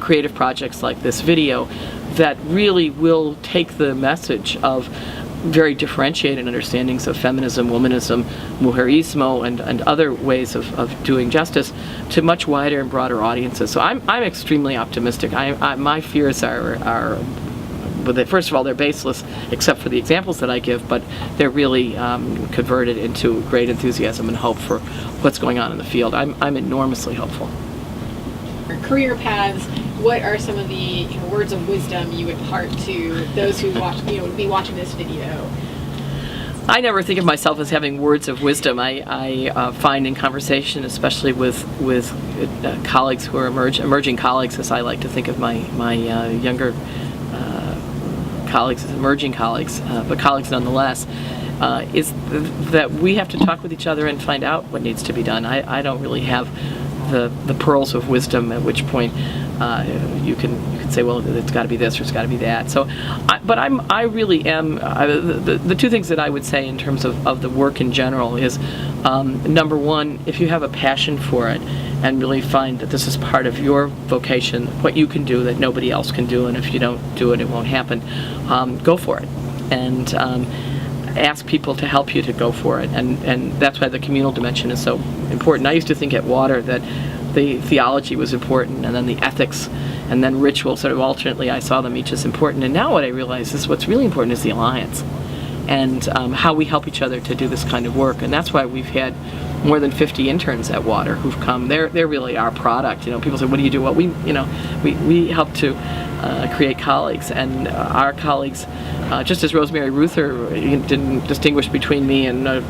creative projects like this video that really will take the message of very differentiated understandings of feminism, womanism, mujerismo, and other ways of doing justice to much wider and broader audiences. So I'm extremely optimistic. My fears are first of all, they're baseless, except for the examples that I give, but they're really converted into great enthusiasm and hope for what's going on in the field. I'm enormously hopeful. Career paths. What are some of the words of wisdom you would impart to those who would be watching this video? I never think of myself as having words of wisdom. I find in conversation, especially with colleagues who are emerging colleagues, as I like to think of my younger colleagues as emerging colleagues, but colleagues nonetheless, is that we have to talk with each other and find out what needs to be done. I don't really have the pearls of wisdom at which point you can say, well, it's got to be this or it's got to be that. So, I really am. The two things that I would say in terms of the work in general is, number one, if you have a passion for it and really find that this is part of your vocation, what you can do that nobody else can do, and if you don't do it, it won't happen. Go for it, and ask people to help you to go for it, and that's why the communal dimension is so important. I used to think at Water that the theology was important, and then the ethics, and then ritual, sort of alternately I saw them each as important, and now what I realize is what's really important is the alliance, and how we help each other to do this kind of work, and that's why we've had more than 50 interns at Water who've come. They're really our product. People say, what do you do? Well, we help to create colleagues, and our colleagues, just as Rosemary Ruther didn't distinguish between me and a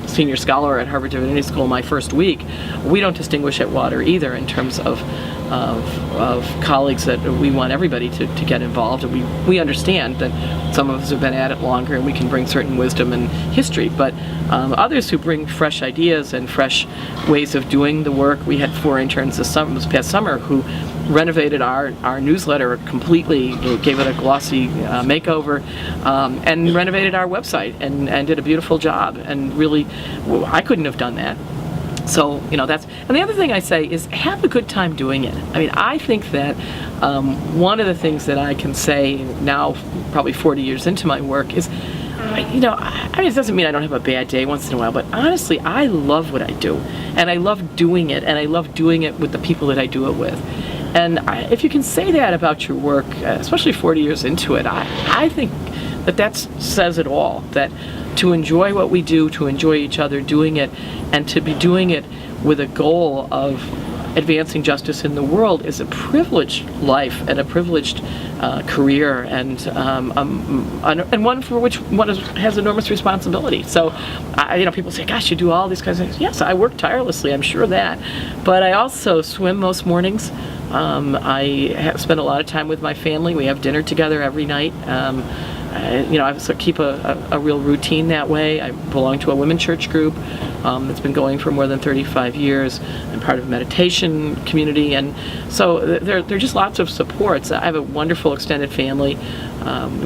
senior scholar at Harvard Divinity School my first week, we don't distinguish at Water either in terms of colleagues that we want everybody to get involved, and we understand that some of us have been at it longer and we can bring certain wisdom and history, but others who bring fresh ideas and fresh ways of doing the work. We had 4 interns this past summer who renovated our newsletter completely, gave it a glossy makeover, and renovated our website and did a beautiful job, and really I couldn't have done that. So, that's, and the other thing I say is have a good time doing it. I mean, I think that one of the things that I can say now, probably 40 years into my work, is, it doesn't mean I don't have a bad day once in a while, but honestly, I love what I do, and I love doing it, and I love doing it with the people that I do it with. And if you can say that about your work, especially 40 years into it, I think that says it all, that to enjoy what we do, to enjoy each other doing it, and to be doing it with a goal of advancing justice in the world is a privileged life and a privileged career, and one for which one has enormous responsibility. So, people say, gosh, you do all these kinds of things. Yes, I work tirelessly, I'm sure of that. But I also swim most mornings. I have spent a lot of time with my family. We have dinner together every night. I keep a real routine that way. I belong to a women's church group that's been going for more than 35 years. I'm part of a meditation community, and so there are just lots of supports. I have a wonderful extended family.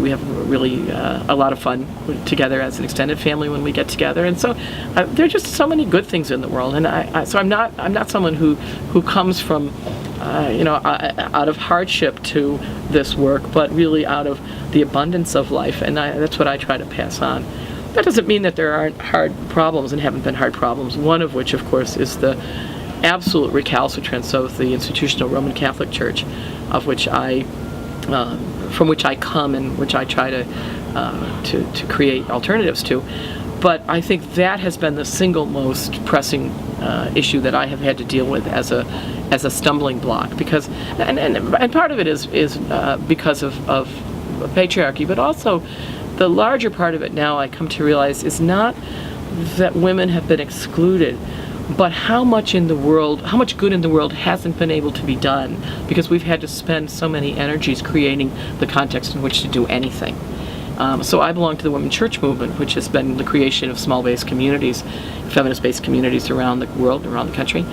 We have really a lot of fun together as an extended family when we get together, and so there are just so many good things in the world. And so I'm not someone who comes from out of hardship to this work, but really out of the abundance of life, and that's what I try to pass on. That doesn't mean that there aren't hard problems and haven't been hard problems, one of which, of course, is the absolute recalcitrance of the institutional Roman Catholic Church, of which from which I come and which I try to create alternatives to. But I think that has been the single most pressing issue that I have had to deal with as a stumbling block, because and part of it is because of patriarchy, but also the larger part of it now I come to realize is not that women have been excluded, but how much good in the world hasn't been able to be done because we've had to spend so many energies creating the context in which to do anything. So I belong to the women's church movement, which has been the creation of small-based communities, feminist-based communities around the world, around the country.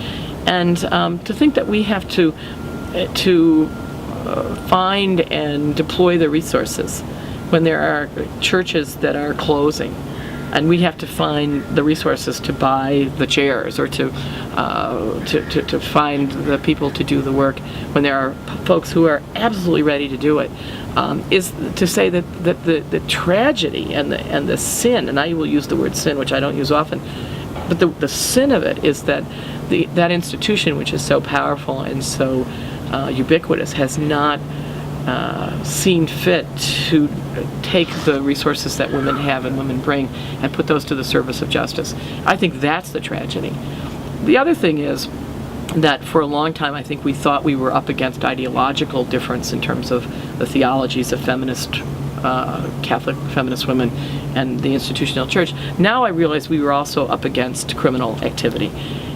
And to think that we have to find and deploy the resources when there are churches that are closing, and we have to find the resources to buy the chairs or to find the people to do the work when there are folks who are absolutely ready to do it, is to say that the tragedy and the sin, and I will use the word sin, which I don't use often, but the sin of it is that that institution, which is so powerful and so ubiquitous, has not seen fit to take the resources that women have and women bring and put those to the service of justice. I think that's the tragedy. The other thing is that for a long time I think we thought we were up against ideological difference in terms of the theologies of feminist Catholic feminist women and the institutional church. Now I realize we were also up against criminal activity,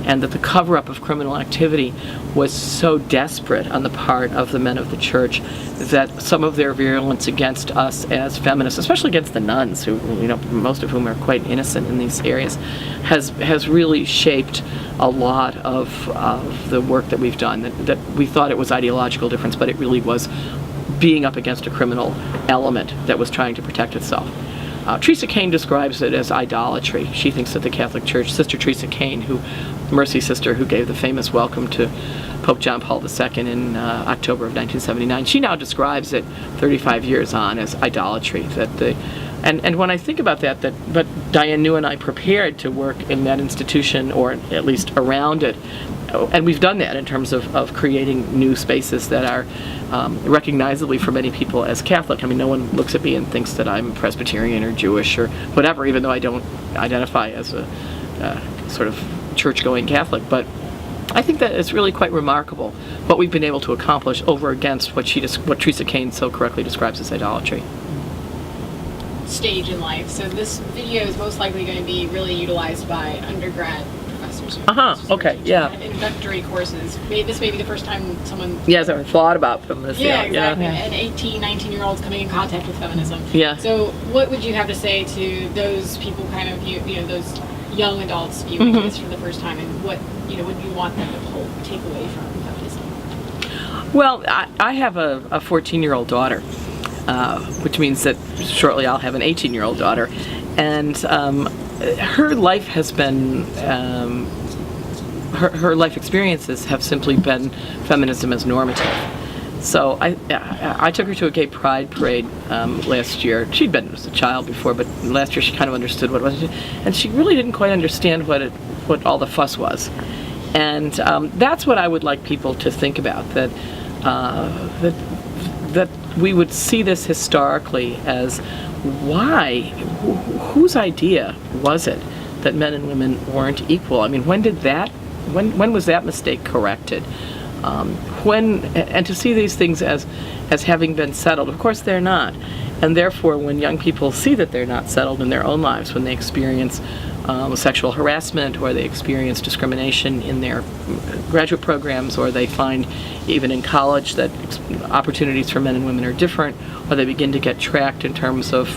and that the cover-up of criminal activity was so desperate on the part of the men of the church that some of their virulence against us as feminists, especially against the nuns, who, most of whom are quite innocent in these areas, has really shaped a lot of the work that we've done. That we thought it was ideological difference, but it really was being up against a criminal element that was trying to protect itself. Teresa Kane describes it as idolatry. She thinks that the Catholic Church, Sister Teresa Kane, Mercy Sister, who gave the famous welcome to Pope John Paul II in October of 1979, she now describes it 35 years on as idolatry. And when I think about that, but Diane New and I prepared to work in that institution, or at least around it, and we've done that in terms of creating new spaces that are recognizably for many people as Catholic. I mean, no one looks at me and thinks that I'm Presbyterian or Jewish or whatever, even though I don't identify as a sort of church-going Catholic. But I think that it's really quite remarkable what we've been able to accomplish over against what Teresa Kane so correctly describes as idolatry. Stage in life. So this video is most likely going to be really utilized by undergrad professors. Okay, yeah. Have introductory courses. This may be the first time someone... Yes, I've thought about feminism. Yeah, exactly. Yeah. An 18, 19-year-old's coming in contact with feminism. Yeah. So what would you have to say to those people kind of, those young adults viewing this for the first time, and what would you want them to take away from feminism? Well, I have a 14-year-old daughter, which means that shortly I'll have an 18-year-old daughter, and her life has been, her life experiences have simply been feminism as normative. So I took her to a gay pride parade last year. She'd been as a child before, but last year she kind of understood what it was, and she really didn't quite understand what all the fuss was. And that's what I would like people to think about, that we would see this historically as whose idea was it that men and women weren't equal? I mean, when was that mistake corrected? And to see these things as having been settled, of course they're not. And therefore, when young people see that they're not settled in their own lives, when they experience sexual harassment, or they experience discrimination in their graduate programs, or they find even in college that opportunities for men and women are different, or they begin to get tracked in terms of,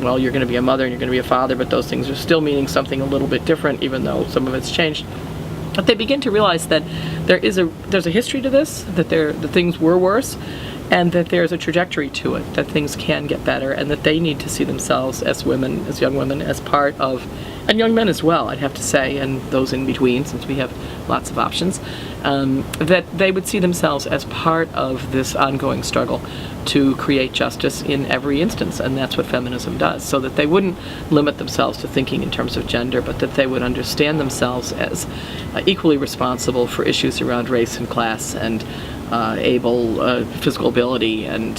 well, you're going to be a mother and you're going to be a father, but those things are still meaning something a little bit different, even though some of it's changed. But they begin to realize that there's a history to this, that the things were worse, and that there's a trajectory to it, that things can get better, and that they need to see themselves as women, as young women, as part of, and young men as well, I'd have to say, and those in between, since we have lots of options, that they would see themselves as part of this ongoing struggle to create justice in every instance, and that's what feminism does, so that they wouldn't limit themselves to thinking in terms of gender, but that they would understand themselves as equally responsible for issues around race and class and physical ability and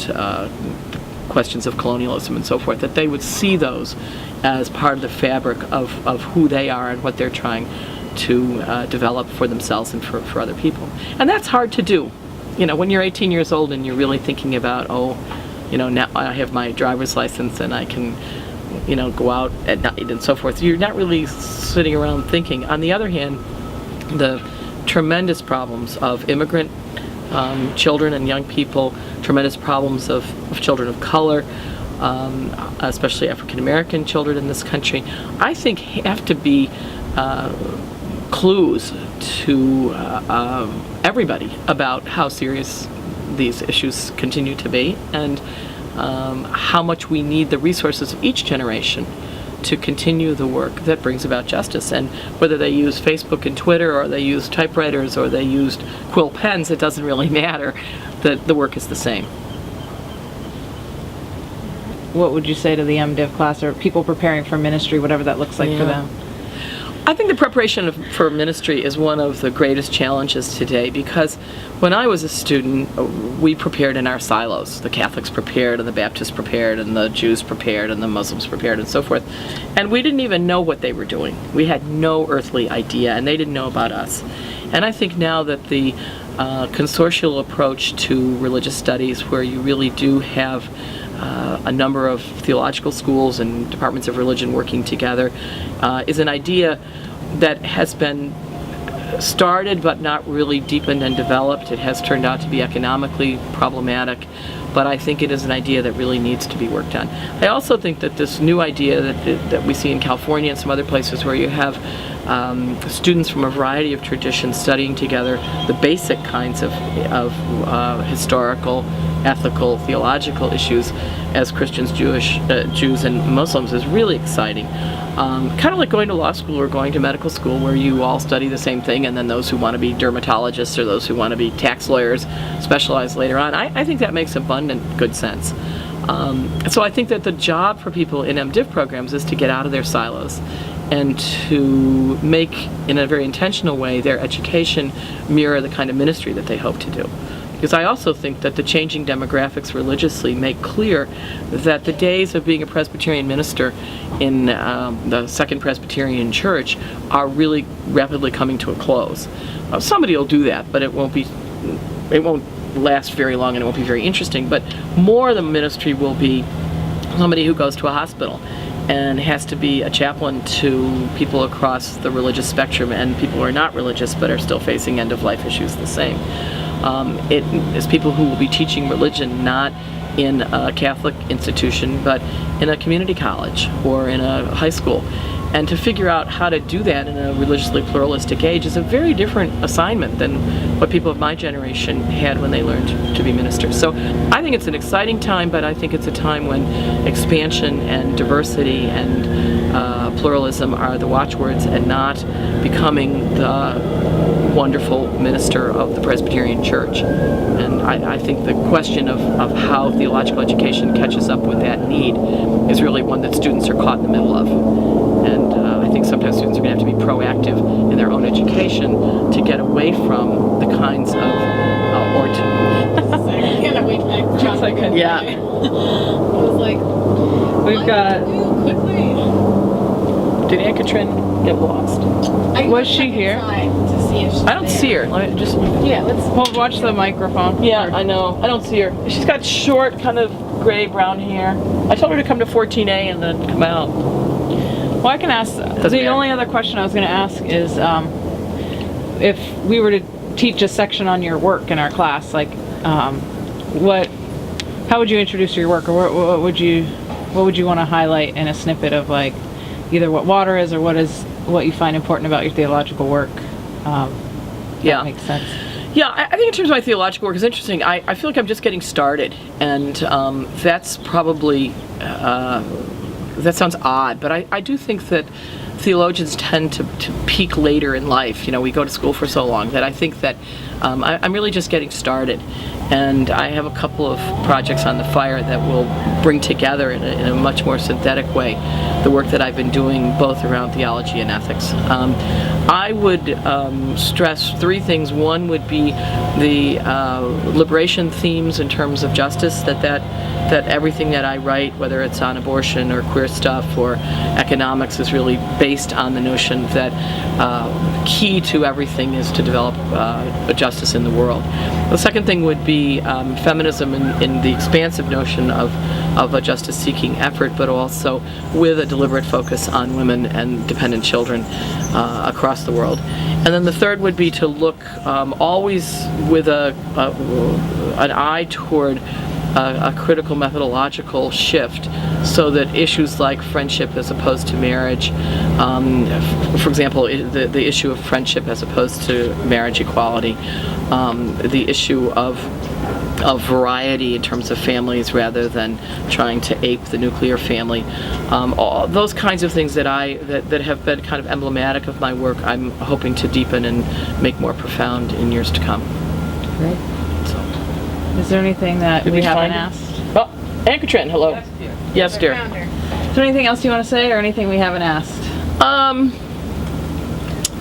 questions of colonialism and so forth, that they would see those as part of the fabric of who they are and what they're trying to develop for themselves and for other people. And that's hard to do. When you're 18 years old and you're really thinking about, now I have my driver's license and I can, go out at night and so forth. You're not really sitting around thinking. On the other hand, the tremendous problems of immigrant children and young people, tremendous problems of children of color, especially African American children in this country, I think have to be clues to everybody about how serious these issues continue to be, and how much we need the resources of each generation to continue the work that brings about justice. And whether they use Facebook and Twitter, or they use typewriters, or they used quill pens, it doesn't really matter. The work is the same. What would you say to the MDiv class, or people preparing for ministry, whatever that looks like for them? I think the preparation for ministry is one of the greatest challenges today, because when I was a student, we prepared in our silos. The Catholics prepared, and the Baptists prepared, and the Jews prepared, and the Muslims prepared, and so forth. And we didn't even know what they were doing. We had no earthly idea, and they didn't know about us. And I think now that the consortial approach to religious studies, where you really do have a number of theological schools and departments of religion working together, is an idea that has been started but not really deepened and developed. It has turned out to be economically problematic, but I think it is an idea that really needs to be worked on. I also think that this new idea that we see in California and some other places, where you have students from a variety of traditions studying together the basic kinds of historical, ethical, theological issues as Christians, Jews, and Muslims is really exciting. Kind of like going to law school or going to medical school, where you all study the same thing, and then those who want to be dermatologists or those who want to be tax lawyers specialize later on. I think that makes abundant good sense. So I think that the job for people in MDiv programs is to get out of their silos and to make, in a very intentional way, their education mirror the kind of ministry that they hope to do. Because I also think that the changing demographics religiously make clear that the days of being a Presbyterian minister in the Second Presbyterian Church are really rapidly coming to a close. Somebody will do that, but it won't last very long and it won't be very interesting. But more of the ministry will be somebody who goes to a hospital and has to be a chaplain to people across the religious spectrum and people who are not religious but are still facing end-of-life issues the same. It is people who will be teaching religion not in a Catholic institution but in a community college or in a high school. And to figure out how to do that in a religiously pluralistic age is a very different assignment than what people of my generation had when they learned to be ministers. So I think it's an exciting time, but I think it's a time when expansion and diversity and pluralism are the watchwords and not becoming the wonderful minister of the Presbyterian Church. And I think the question of how theological education catches up with that need is really one that students are caught in the middle of. And I think sometimes students are going to have to be proactive in their own education to get away from the kinds of, I can't wait back. Just like a- yeah. I was like, We've got. quickly. Did Ann Katrin get lost? Was she here? To see if she's I don't see her. Let me just, yeah, let's. Well, watch the microphone. Yeah, I know. I don't see her. She's got short, kind of gray brown hair. I told her to come to 14A and then come out. Well, I can ask. Doesn't The matter. only other question I was going to ask is, if we were to teach a section on your work in our class, like, how would you introduce your work, or what would you want to highlight in a snippet of, like, either what water is or what you find important about your theological work? Yeah. That makes sense. Yeah, I think in terms of my theological work is interesting. I feel like I'm just getting started, and that's probably, that sounds odd, but I do think that theologians tend to peak later in life. You know, we go to school for so long that I think that I'm really just getting started. And I have a couple of projects on the fire that will bring together in a much more synthetic way the work that I've been doing both around theology and ethics. I would stress three things. One would be the liberation themes in terms of justice, that everything that I write, whether it's on abortion or queer stuff or economics, is really based on the notion that key to everything is to develop a justice in the world. The second thing would be feminism in the expansive notion of a justice-seeking effort, but also with a deliberate focus on women and dependent children across the world. And then the third would be to look always with an eye toward a critical methodological shift, so that issues like friendship as opposed to marriage, for example, the issue of friendship as opposed to marriage equality, the issue of variety in terms of families rather than trying to ape the nuclear family, all those kinds of things that have been kind of emblematic of my work, I'm hoping to deepen and make more profound in years to come. Great. So. Is there anything that Did we we haven't find it? asked? Oh, Ann Katrin, hello. Yes, dear. Found her. Is there anything else you want to say, or anything we haven't asked?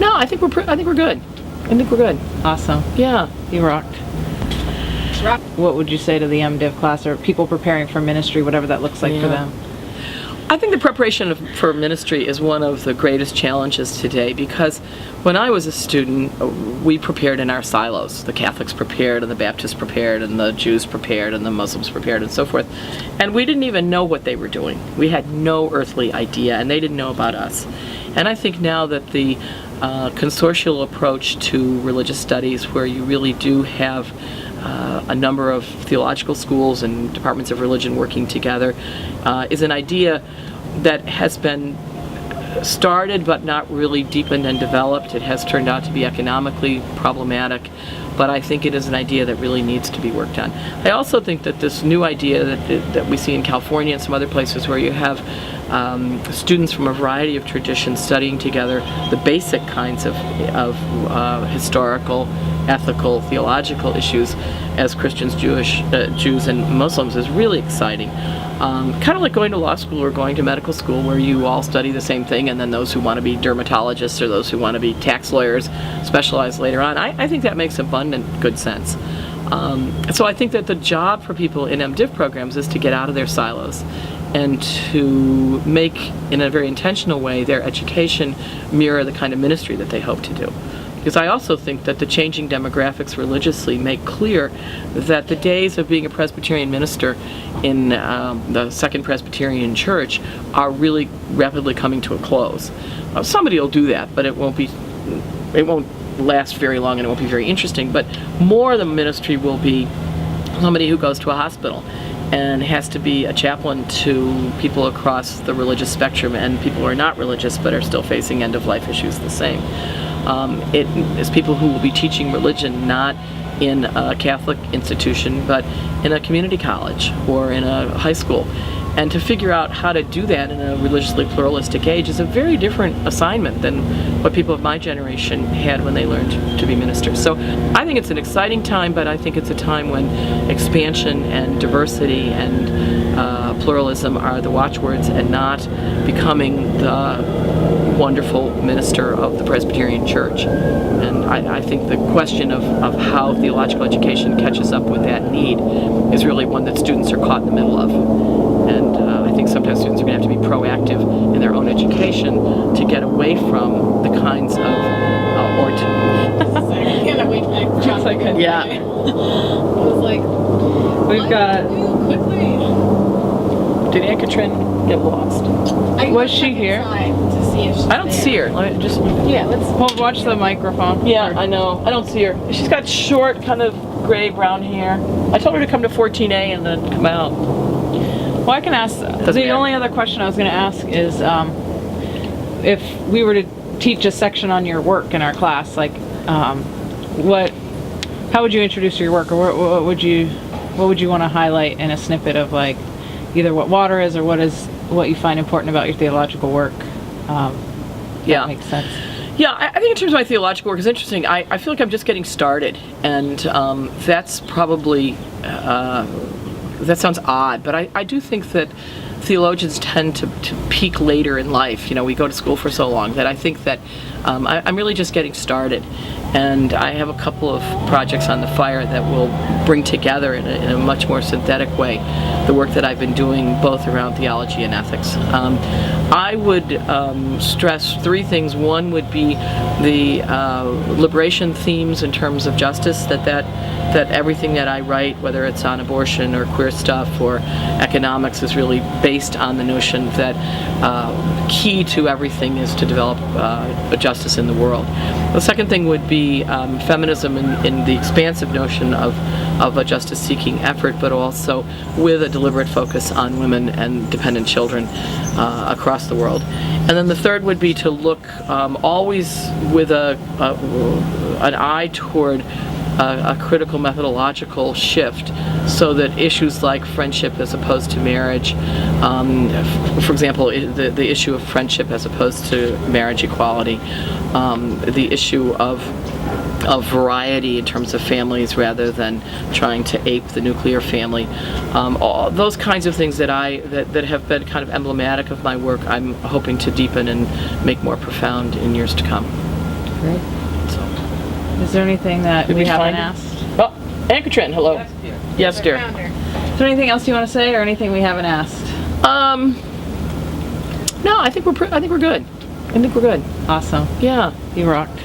No, I think we're good. I think we're good. Awesome. Yeah. You rocked. Rock. What would you say to the MDiv class, or people preparing for ministry, whatever that looks like for Yeah. them? I think the preparation for ministry is one of the greatest challenges today, because when I was a student, we prepared in our silos. The Catholics prepared, and the Baptists prepared, and the Jews prepared, and the Muslims prepared, and so forth. And we didn't even know what they were doing. We had no earthly idea, and they didn't know about us. And I think now that the consortial approach to religious studies, where you really do have a number of theological schools and departments of religion working together, is an idea that has been started but not really deepened and developed. It has turned out to be economically problematic, but I think it is an idea that really needs to be worked on. I also think that this new idea that we see in California and some other places where you have students from a variety of traditions studying together the basic kinds of historical, ethical, theological issues as Christians, Jews, and Muslims is really exciting. Kind of like going to law school or going to medical school where you all study the same thing, and then those who want to be dermatologists or those who want to be tax lawyers specialize later on. I think that makes abundant good sense. So I think that the job for people in MDiv programs is to get out of their silos and to make, in a very intentional way, their education mirror the kind of ministry that they hope to do. Because I also think that the changing demographics religiously make clear that the days of being a Presbyterian minister in the Second Presbyterian Church are really rapidly coming to a close. Somebody will do that, but it won't last very long and it won't be very interesting. But more of the ministry will be somebody who goes to a hospital and has to be a chaplain to people across the religious spectrum and people who are not religious but are still facing end-of-life issues the same. It is people who will be teaching religion not in a Catholic institution but in a community college or in a high school. And to figure out how to do that in a religiously pluralistic age is a very different assignment than what people of my generation had when they learned to be ministers. So I think it's an exciting time, but I think it's a time when expansion and diversity and pluralism are the watchwords and not becoming the wonderful minister of the Presbyterian Church. And I think the question of how theological education catches up with that need is really one that students are caught in the middle of. And I think sometimes students are going to have to be proactive in their own education to get away from the kinds of Sorry, I can't wait back. It's like a- Yeah. I was like, We've what? got. Ooh, quickly. Did Anne-Katrin get lost? I Was can she check here? inside to see if she's I don't there. see her. Let me just. Yeah, let's. Well, watch the microphone. Yeah, I know. I don't see her. She's got short, kind of gray brown hair. I told her to come to 14A and then come out. Well, I can ask. The matter. only other question I was going to ask is if we were to teach a section on your work in our class, like how would you introduce your work, or what would you want to highlight in a snippet of like either what water is or what you find important about your theological work? Yeah. That makes sense. Yeah, I think in terms of my theological work, it's interesting. I feel like I'm just getting started, and that's probably, that sounds odd, but I do think that theologians tend to peak later in life. You know, we go to school for so long that I think that I'm really just getting started. And I have a couple of projects on the fire that will bring together in a much more synthetic way the work that I've been doing both around theology and ethics. I would stress three things. One would be the liberation themes in terms of justice, that everything that I write, whether it's on abortion or queer stuff or economics, is really based on the notion that key to everything is to develop a justice in the world. The second thing would be feminism in the expansive notion of a justice-seeking effort, but also with a deliberate focus on women and dependent children across the world. And then the third would be to look always with an eye toward a critical methodological shift, so that issues like friendship as opposed to marriage, for example, the issue of friendship as opposed to marriage equality, the issue of variety in terms of families rather than trying to ape the nuclear family, all those kinds of things that have been kind of emblematic of my work, I'm hoping to deepen and make more profound in years to come. Great. Is there anything that Did we we haven't find it? asked? Oh, Anne-Katrin, hello. Yes, dear. Found her. Is there anything else you want to say, or anything we haven't asked? No, I think we're good. I think we're good. Awesome. Yeah. You rocked.